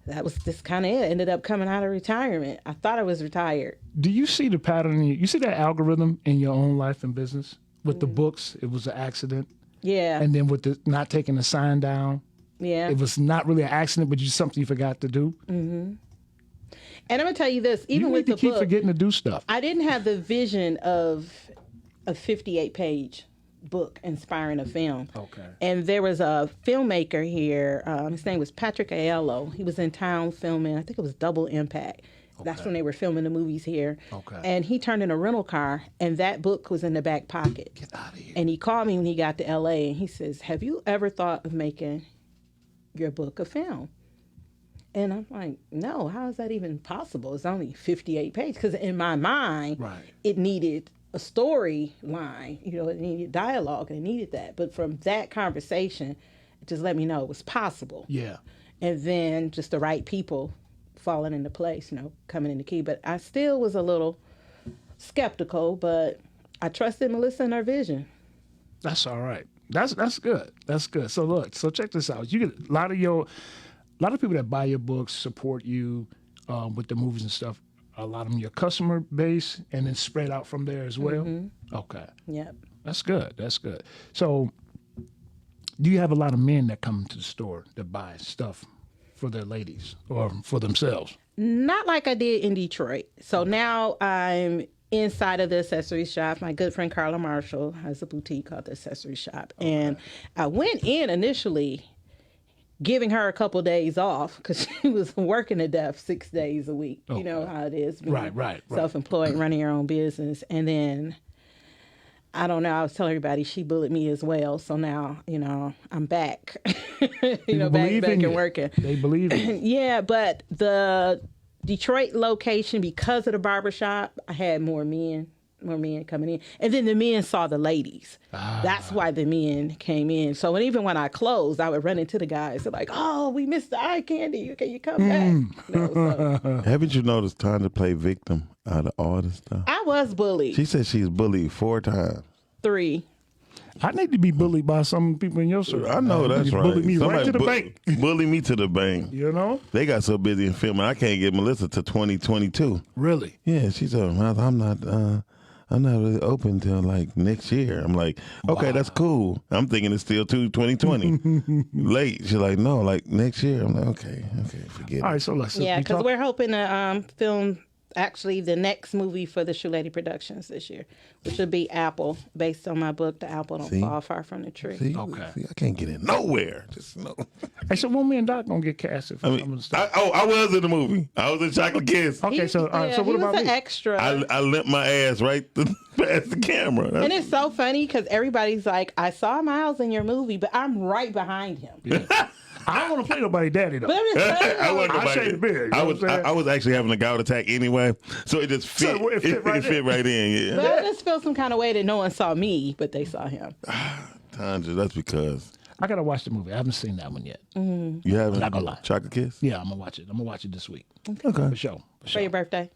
that was just kind of it. Ended up coming out of retirement. I thought I was retired. Do you see the pattern? You see that algorithm in your own life and business? With the books, it was an accident. Yeah. And then with the not taking the sign down. Yeah. It was not really an accident, but just something you forgot to do. Mm-hmm. And I'm going to tell you this, even with the book. You keep forgetting to do stuff. I didn't have the vision of a 58-page book inspiring a film. Okay. And there was a filmmaker here. His name was Patrick Aiello. He was in town filming, I think it was Double Impact. Okay. That's when they were filming the movies here. Okay. And he turned in a rental car, and that book was in the back pocket. Get out of here. And he called me when he got to L.A., and he says, have you ever thought of making your book a film? And I'm like, no, how is that even possible? It's only 58 pages. Because in my mind, it needed a storyline. It needed dialogue, and it needed that. But from that conversation, it just let me know it was possible. Yeah. And then just the right people falling into place, coming into key. But I still was a little skeptical, but I trusted Melissa and her vision. That's all right. That's good. That's good. So look, check this out. You get a lot of your lot of people that buy your books support you with the movies and stuff. A lot of them your customer base, and then spread out from there as well. Okay. Yep. That's good. That's good. So, do you have a lot of men that come to the store that buy stuff for their ladies or for themselves? Not like I did in Detroit. So now I'm inside of the accessory shop. My good friend Carla Marshall has a boutique called the Accessory Shop. Okay. And I went in initially giving her a couple days off because she was working to death 6 days a week. Okay. You know how it is. Right. Self-employed, running your own business. And then, I don't know, I was telling everybody she bullied me as well. So now, I'm back. back and working. They believe in you. Yeah, but the Detroit location, because of the barbershop, I had more men coming in. And then the men saw the ladies. That's why the men came in. So even when I closed, I would run into the guys. They're like, oh, we missed the eye candy. Can you come back? Haven't you noticed Tonja play victim out of all this stuff? I was bullied. She said she's bullied 4 times. 3. I need to be bullied by some people in your circle. I know that's right. Bully me right to the bank. Bully me to the bank. You know? They got so busy in filming, I can't get Melissa to 2022. Really? Yeah, she said, I'm not really open till like next year. I'm like, okay, that's cool. I'm thinking it's still 2020. Late. She's like, no, like next year. I'm like, okay, forget it. All right, so let's because we're hoping to film actually the next movie for the Shoe Lady Productions this year, which will be Apple, based on my book, The Apple Don't Fall Far from the Tree. See, I can't get in nowhere. Just no. Hey, so when me and Doc gonna get casted for some of the stuff? I was in the movie. I was in Chocolate Kiss. Okay, so what about me? He was an extra. I limped my ass right past the camera. And it's so funny because everybody's like, I saw Miles in your movie, but I'm right behind him. Yeah. I don't want to play nobody daddy though. But I shave the beard. I was actually having a gout attack anyway, so it just fit. So it fit right in. Yeah. But I just feel some kind of way that no one saw me, but they saw him. Tonja, that's because I gotta watch the movie. I haven't seen that one yet. Mm-hmm. You haven't? Not gonna lie. Chocolate Kiss? Yeah, I'm gonna watch it. I'm gonna watch it this week. Okay. For sure. For your birthday?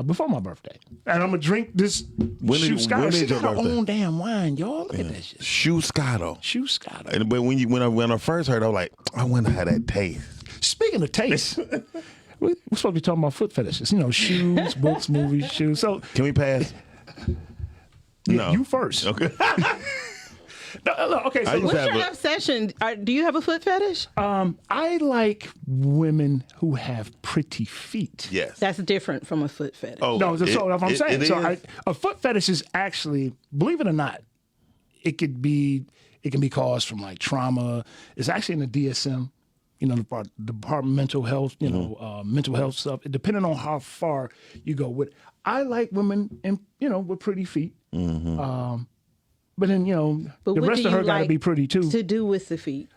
Before my birthday. And I'm gonna drink this Shoe Scotto. She got her own damn wine, y'all. Look at that shit. Shoe Scotto. Shoe Scotto. But when I first heard it, I was like, I wonder how that tastes. Speaking of taste, we're supposed to be talking about foot fetishes. Shoes, books, movies, shoes. So can we pass? No. You first. Okay. No, okay. So what's your obsession? Do you have a foot fetish? I like women who have pretty feet. Yes. That's different from a foot fetish. No, that's what I'm saying. A foot fetish is actually, believe it or not, it can be caused from like trauma. It's actually in the DSM, the departmental health, mental health stuff. Depending on how far you go with it. I like women with pretty feet. Mm-hmm. But then, the rest of her got to be pretty too. To do with the feet?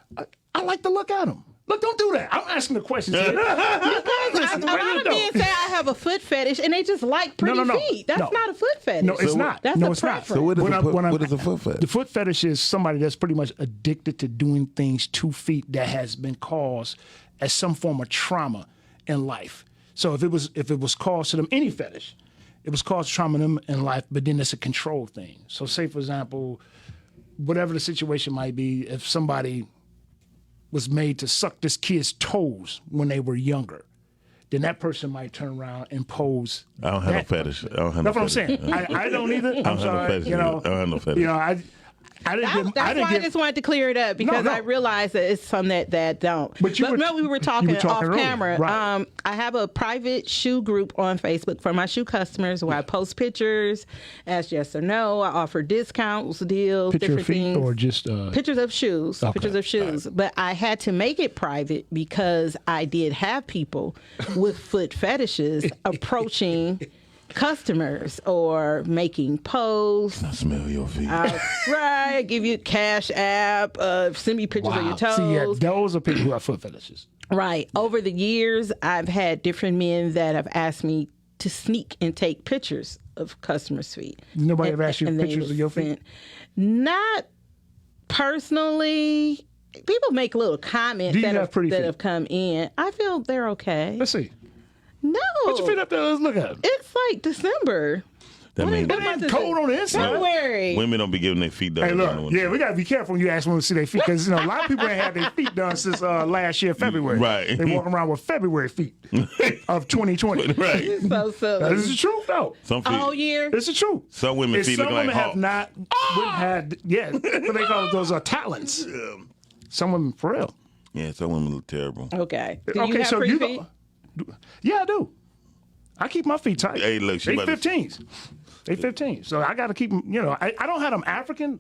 I like to look at them. Look, don't do that. I'm asking the questions. Because a lot of men say I have a foot fetish and they just like pretty feet. That's not a foot fetish. No, it's not. That's it's not. So what is a foot fetish? The foot fetish is somebody that's pretty much addicted to doing things to feet that has been caused as some form of trauma in life. So if it was caused to them, any fetish, it was caused trauma to them in life, but then it's a control thing. So say, for example, whatever the situation might be, if somebody was made to suck this kid's toes when they were younger, then that person might turn around and pose. I don't have no fetish. That's what I'm saying. I don't either. I'm sorry. I don't have no fetish. That's why I just wanted to clear it up because I realized that it's some that don't. But we were talking off camera. Right. I have a private shoe group on Facebook for my shoe customers where I post pictures, ask yes or no. I offer discounts, deals, different things. Or just pictures of shoes. Okay. Pictures of shoes. Right. But I had to make it private because I did have people with foot fetishes approaching customers or making posts. I smell your feet. Right, give you Cash App, send me pictures of your toes. See, those are people who have foot fetishes. Right. Over the years, I've had different men that have asked me to sneak and take pictures of customers' feet. Nobody ever asked you pictures of your feet? Not personally. People make little comments that have come in. I feel they're okay. Let's see. No. Put your feet up there. Let's look at them. It's like December. That means It ain't cold on the inside. February. women don't be giving their feet done. Hey, look, yeah, we gotta be careful when you ask women to see their feet because a lot of people ain't had their feet done since last year, February. Right. They walk around with February feet of 2020. Right. So silly. This is the truth, though. Some feet. All year. It's the truth. Some women And feet some look like women have hawks. not had, what they call those talents. Some women, for real. Yeah, some women look terrible. Okay. Do you Okay, have so free you feet? Yeah, I do. I keep my feet tight. Hey, look, she they about to- 15s. They 15. So I got to keep them, I don't have them African,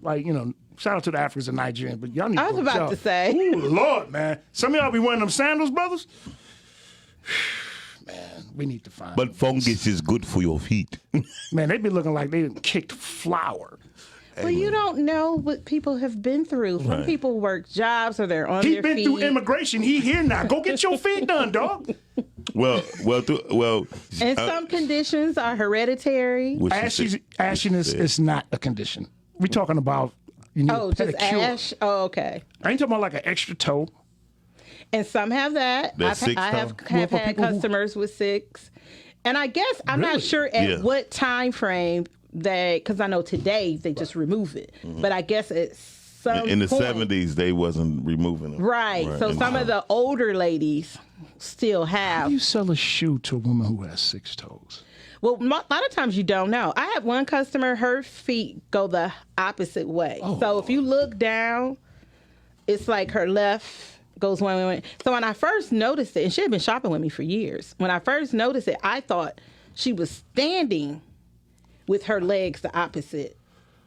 shout out to the Africans and Nigerians, but y'all need I was to about to say. Ooh, Lord, man. Some of y'all be wearing them sandals, brothers. Man, we need to find But fungus is good for your feet. Man, they be looking like they kicked flour. Well, you don't know what people have been through. Some Right. people work jobs or they're on He their been feet. through immigration. He here now. Go get your feet done, dog. well. And some conditions are hereditary. what she said- Ashiness said. is not a condition. We talking about you need Oh, a just pedicure. ash? Oh, okay. I ain't talking about like an extra toe. And some have that. That six I have toe? Well, for had people who- customers with 6. And I guess I'm Really? not sure at Yeah. what time frame because I know today they just remove it. But I guess at some in the point, 70s they wasn't removing them. Right. So And some of the older ladies still How have. do you sell a shoe to a woman who has 6 toes? Well, a lot of times you don't know. I have one customer, her feet go the opposite way. Oh. So if you look down, it's like her left goes one way. So when I first noticed it, and she had been shopping with me for years, when I first noticed it, I thought she was standing with her legs the opposite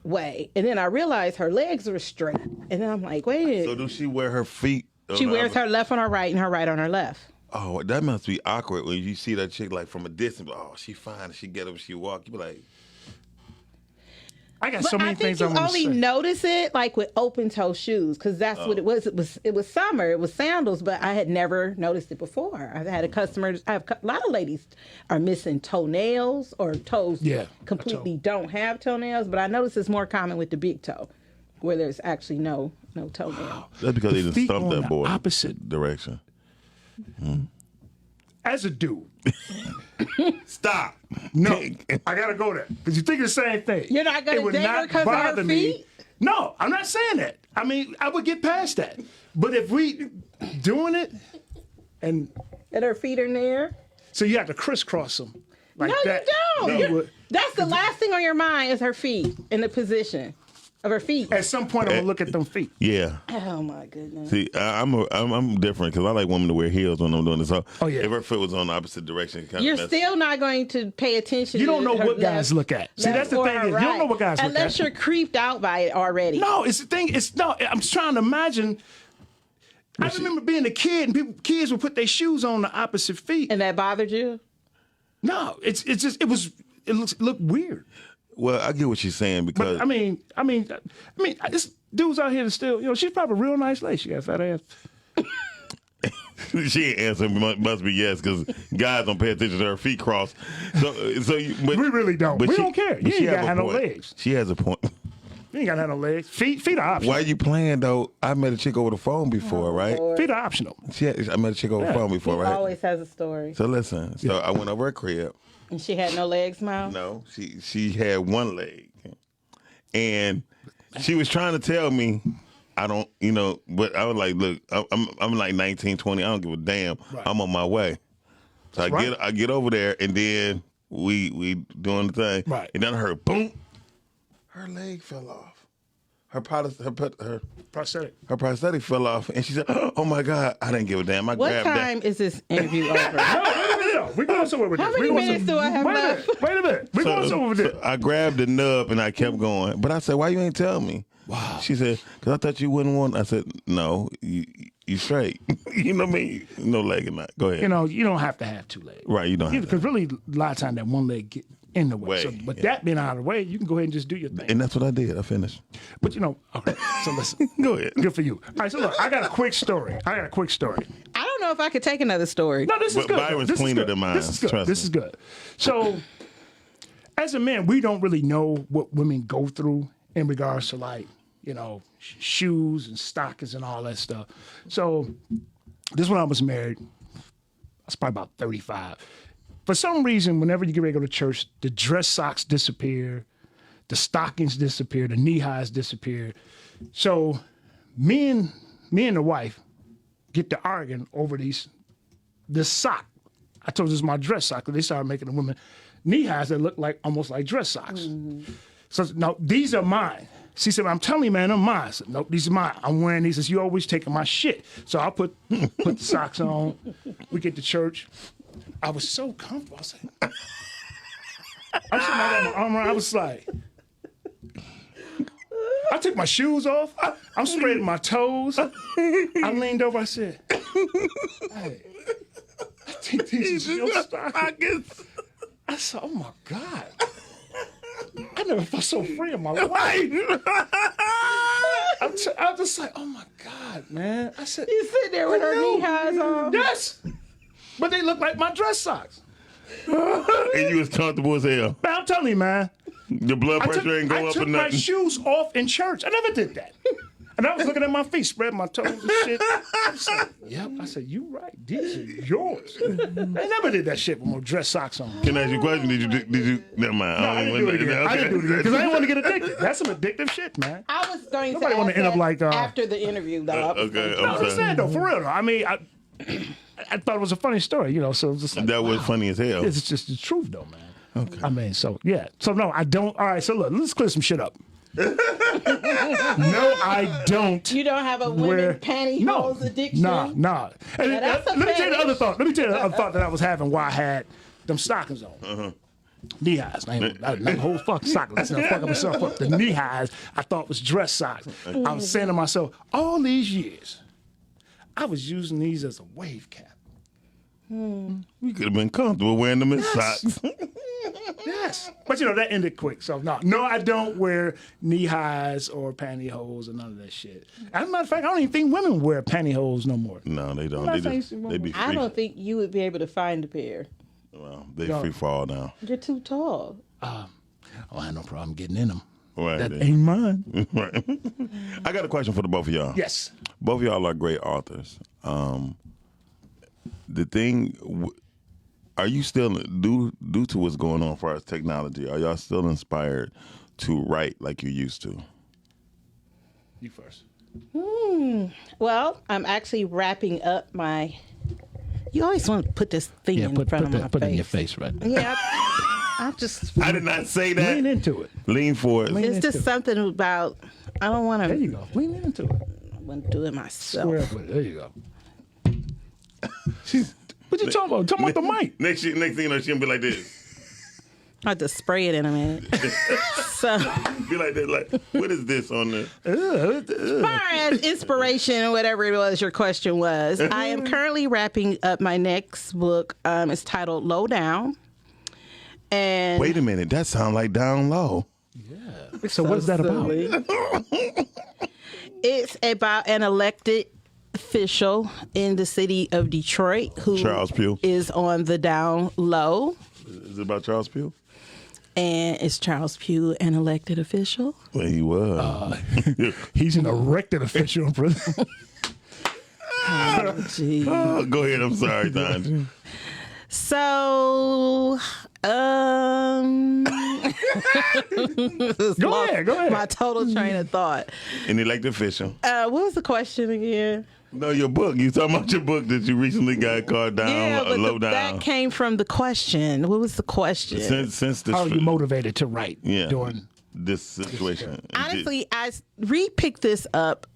way. And then I realized her legs were straight. And then I'm like, wait. So does she wear her feet? She wears her left on her right and her right on her left. Oh, that must be awkward when you see that chick like from a distance. Oh, she fine. She get up, she walk. You be like, I got But so many I think things I you want to only say. notice it like with open toe shoes because that's what it was. It was summer. It was sandals, but I had never noticed it before. I've had a customer. A lot of ladies are missing toenails or toes. Yeah, completely don't have toenails. But I notice it's more common with the big toe, where there's actually no toenail. that's because they didn't feet stump on that the boy opposite. direction. As a dude, Stop. no, I gotta go there because you think the same thing. You're not gonna It would date her not 'cause of her bother me. feet? No, I'm not saying that. I mean, I would get past that. But if we doing it, and And her feet are in the air. so you have to crisscross them like No, that. you don't. then you would- That's the last thing on your mind is her feet in the position of her feet. At some point, I'm gonna look at them feet. Yeah. Oh my goodness. See, I'm different because I like women to wear heels when I'm doing this. So Oh, yeah. if her foot was on the opposite direction, it kind You're of still not going to pay attention. You don't to know her what guys left- look at. See, that's the left thing or is, you don't know what guys look unless at. you're creeped out by it already. No, it's the thing. It's no. I'm just trying to imagine. I remember being a kid and kids would put their shoes on the opposite feet. And that bothered you? No, it's just it looked weird. Well, I get what she's saying because But I mean, this dude's out here to still, she's probably a real nice lady. She got a fat ass. she ain't answering must be yes because guys don't pay attention to her feet cross. But We really don't. but We don't care. but You she ain't gotta a have no point. legs. She has a point. You ain't got to have no legs. Feet are optional. Why you playing though? I met a chick over the phone before, right? Feet are optional. I met a chick over the phone He before, right? always has a story. So listen. So I went over her crib. And she had no legs, Mom? No, she had one leg, and she was trying to tell me I don't, but I was like, look, I'm like 19, 20. I don't give a damn. Right. I'm on my way. So I get over there, and then we doing the thing, Right. and then I heard boom, her leg fell off. Her prosthetic fell off, and she said, "Oh my God, I didn't give a damn." I What grabbed time is this interview over? No, we're going somewhere with How this. many We going minutes do I have left? Wait a minute. We're going somewhere with So this. I grabbed the nub and I kept going. But I said, "Why you ain't tell me?" Wow. She said, "Cause I thought you wouldn't want." I said, "No, you straight. You know what I mean? No leg or not. Go ahead." You don't have to have 2 legs. Right, you don't have to. Because really, a lot of times that one leg get in the way. But that being out of the way, you can go ahead and just do your thing. And that's what I did. I finished. But okay, so listen. Go ahead. Good for you. All right, so look, I got a quick story. I don't know if I could take another story. No, this is But good. Byron's This is cleaner good. than mine, This is good. trust This me. is good. So, as a man, we don't really know what women go through in regards to shoes and stockings and all that stuff. So, this when I was married, I was probably about 35. For some reason, whenever you get ready to go to church, the dress socks disappear, the stockings disappear, the knee highs disappear. So me and the wife get to arguing over this sock. I told her this is my dress sock, because they started making the women knee highs that look like almost like dress socks. Mm-hmm. So no, these are mine. She said, I'm telling you, man, I'm mine. I said, nope, these are mine. I'm wearing these. She said, you always taking my shit. So I put the socks on. We get to church. I was so comfortable. I said, I was like, I took my shoes off. I'm spreading my toes. I leaned over. I said, hey, I think these are your stockings. I said, oh my God. I never felt so free in my life. I was just like, oh my God, man. I said, you sitting there with her knee highs on? Yes. But they look like my dress socks. And you was comfortable as hell. Man, I'm telling you, man. Your blood pressure ain't go up or I took my nothing. shoes off in church. I never did that. And I was looking at my feet, spreading my toes and shit. I said, yep. I said, you right. These are yours. I never did that shit with no dress socks on. Can I ask you a question? Did you never mind. No, I didn't do it again. I didn't do it again because I didn't want to get addicted. That's some addictive shit, man. I was going Nobody to want ask to end up that like after the interview, though. Okay, No, I'm saying though, for real though. I mean, I thought it was a funny story, you know. So it was just like, that was wow. funny as hell. It's just the truth though, man. Okay. I mean, so yeah. So no, I don't. All right. So look, let's clear some shit up. No, I don't. You don't have a women pantyhose addiction? Nah. And that's a let me tell you the fetish. other thought. Let me tell you the other thought that I was having while I had them stockings on. Knee highs. Not the whole fucking sock. Let's not fucking myself up. The knee highs I thought was dress socks. I was saying to myself, all these years, I was using these as a wave cap. You could have been comfortable wearing them as socks. Yes. But you know, that ended quick. So no, I don't wear knee highs or pantyhose or none of that shit. As a matter of fact, I don't even think women wear pantyhose no more. No, they don't. I'm They not just saying they be free. I don't think you would be able to find a pair. Well, they free fall now. You're too tall. I have no problem getting in them. Right. That ain't mine. Right. I got a question for the both of y'all. Yes. Both of y'all are great authors. The thing, are you still, due to what's going on as far as technology, are y'all still inspired to write like you used to? You first. Well, I'm actually wrapping up my... You always want to put this thing in front of my face. Put it in your face, right? Yeah, I just... I did not say that. Lean into it. Lean for it. It's just something about... I don't want to... There you go. Lean into it. I want to do it myself. Square with it. There you go. What you talking about? Talking about the mic. Next thing you know, she'll be like this. I have to spray it in a minute. So, Be like this. Like, what is this on there? as far as inspiration or whatever it was your question was, I am currently wrapping up my next book. It's titled Low Down. And Wait a minute. That sounds like Down Low. So what's that about? It's about an elected official in the city of Detroit who Charles Pugh. is on the down low. Is it about Charles Pugh? And is Charles Pugh an elected official? Well, he was. He's an elected official in prison. Oh, gee. Go ahead. I'm sorry, Tonja. So, Go ahead. My total train of thought. An elected official. What was the question again? No, your book. You talking about your book that you recently got called down, low down. That came from the question. What was the question? Since this, How are you motivated to write during this situation? Honestly, I re-picked this up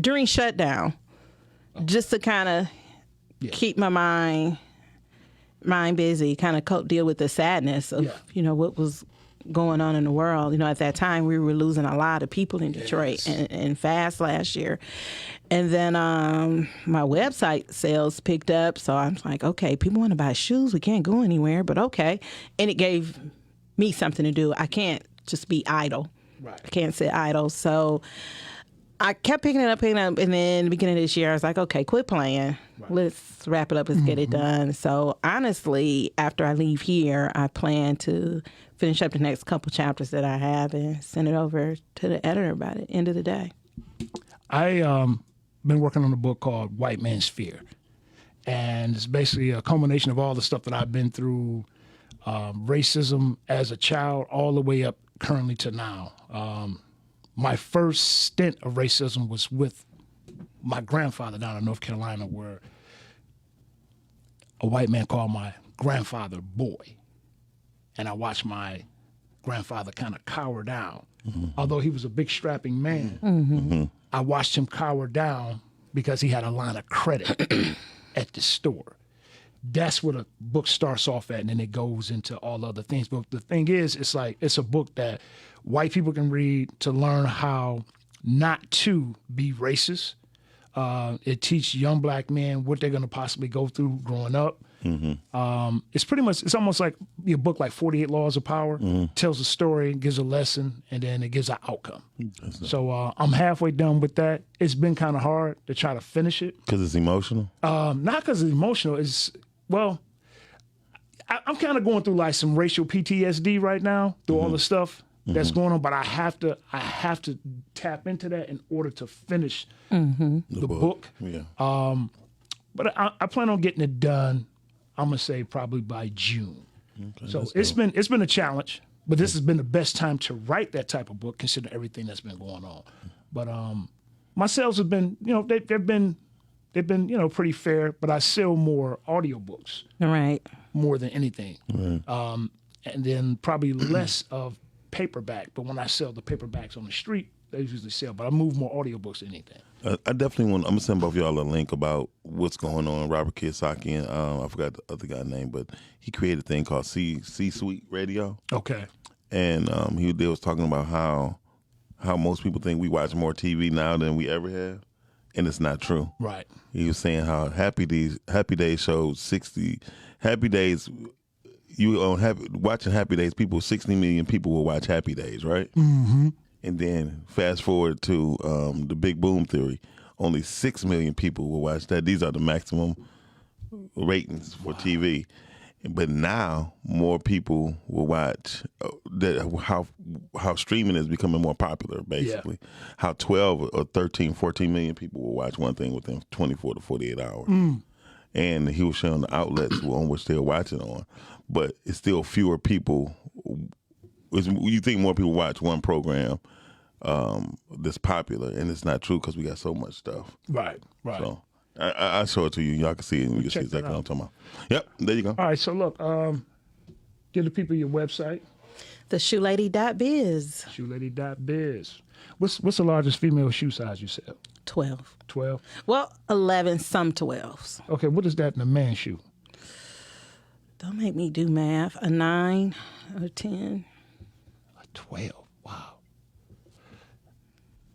during shutdown, just to kind of keep my mind busy, kind of deal with the sadness of what was going on in the world. You know, at that time we were losing a lot of people in Detroit and fast last year. And then my website sales picked up, so I'm like, okay, people want to buy shoes. We can't go anywhere, but okay. And it gave me something to do. I can't just be idle. Right. I can't sit idle. So I kept picking it up, and then the beginning of this year, I was like, okay, quit playing. Right. Let's wrap it up. Let's get it done. So honestly, after I leave here, I plan to finish up the next couple chapters that I have and send it over to the editor by the end of the day. I been working on a book called White Man's Fear. and it's basically a culmination of all the stuff that I've been through, racism as a child, all the way up currently to now. My first stint of racism was with my grandfather down in North Carolina, where a white man called my grandfather boy, and I watched my grandfather kind of cower down. Although he was a big strapping man, I watched him cower down because he had a line of credit at the store. That's where the book starts off at, and then it goes into all other things. But the thing is, it's a book that white people can read to learn how not to be racist. It teaches young black men what they're going to possibly go through growing up. It's almost like your book like 48 Laws of Power, tells a story, gives a lesson, and then it gives an outcome. So I'm halfway done with that. It's been kind of hard to try to finish it. Because it's emotional? Not because it's emotional. I'm kind of going through like some racial PTSD right now through all the stuff that's going on, but I have to tap into that in order to finish the book. Yeah. But I plan on getting it done, I'm gonna say probably by June. Okay, so it's been a challenge, but this has been the best time to write that type of book, considering everything that's been going on. But my sales have been, they've been pretty fair. But I sell more audiobooks, right, more than anything, and then probably less of paperback. But when I sell the paperbacks on the street, they usually sell. But I move more audiobooks than anything. I definitely I'm gonna send both of y'all a link about what's going on. Robert Kiyosaki and I forgot the other guy's name, but he created a thing called C-Suite Radio. Okay. And they was talking about how most people think we watch more TV now than we ever have, and it's not true. Right. He was saying how Happy Days showed 60 Happy Days. Watching Happy Days, 60 million people will watch Happy Days, right? Mm-hmm. And then fast forward to the Big Boom Theory, only 6 million people will watch that. These are the maximum ratings for TV. But now more people will watch how streaming is becoming more popular, basically. Yeah. How 12 or 13, 14 million people will watch one thing within 24 to 48 hours. And he was showing the outlets on which they're watching on. But it's still fewer people. You think more people watch one program that's popular, and it's not true because we got so much stuff. Right. So I'll show it to you. Y'all can see it, and you can see exactly what I'm talking about. Yep, there you go. All right, so look, give the people your website. theshoelady.biz. Shoelady.biz. What's the largest female shoe size you sell? 12. 12? Well, 11, some 12s. Okay, what is that in a man's shoe? Don't make me do math. A 9 or 10. A 12. Wow.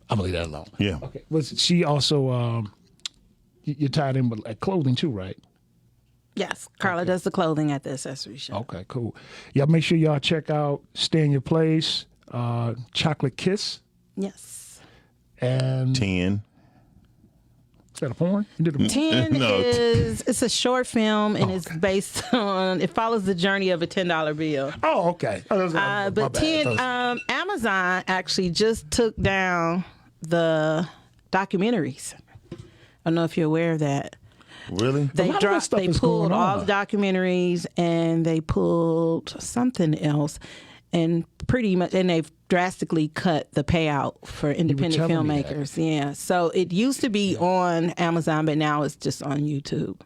I'm going to leave that alone. Yeah. Okay. Was she also, you're tied in with clothing too, right? Yes. Carla does the clothing at the accessory shop. Okay, cool. Y'all make sure y'all check out Stay in Your Place, Chocolate Kiss. Yes. And 10. Is that a porn? You did a porn? 10 it's a short film, and it's based on, it follows the journey of a $10 bill. Oh, okay. But 10, Amazon actually just took down the documentaries. I don't know if you're aware of that. Really? They pulled all the documentaries, and they pulled something else, and they've drastically cut the payout for independent filmmakers. Yeah. So it used to be on Amazon, but now it's just on YouTube.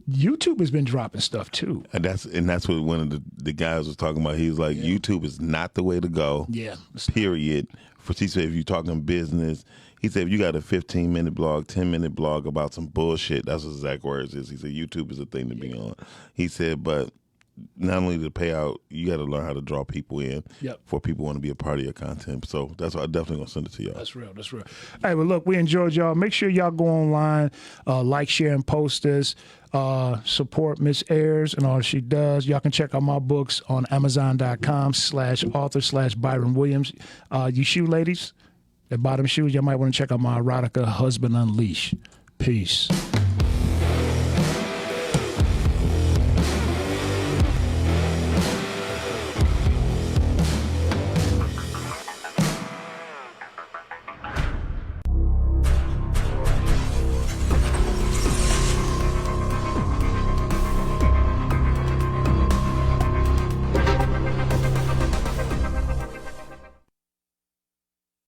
YouTube has been dropping stuff too. And that's what one of the guys was talking about. He was like, YouTube is not the way to go. Yeah. Period. He said, if you're talking business, he said, if you got a 15-minute blog, 10-minute blog about some bullshit, that's what his exact words is. He said, YouTube is a thing to be on. He said, but not only the payout, you got to learn how to draw people in for people who want to be a part of your content. So that's why I'm definitely going to send it to y'all. That's real. Hey, well, look, we enjoyed y'all. Make sure y'all go online, like, share, and post this. Support Miss Ayers and all she does. Y'all can check out my books on Amazon.com/author/Byron Williams. You shoe ladies, the bottom shoes, y'all might want to check out my erotica Husband Unleashed. Peace.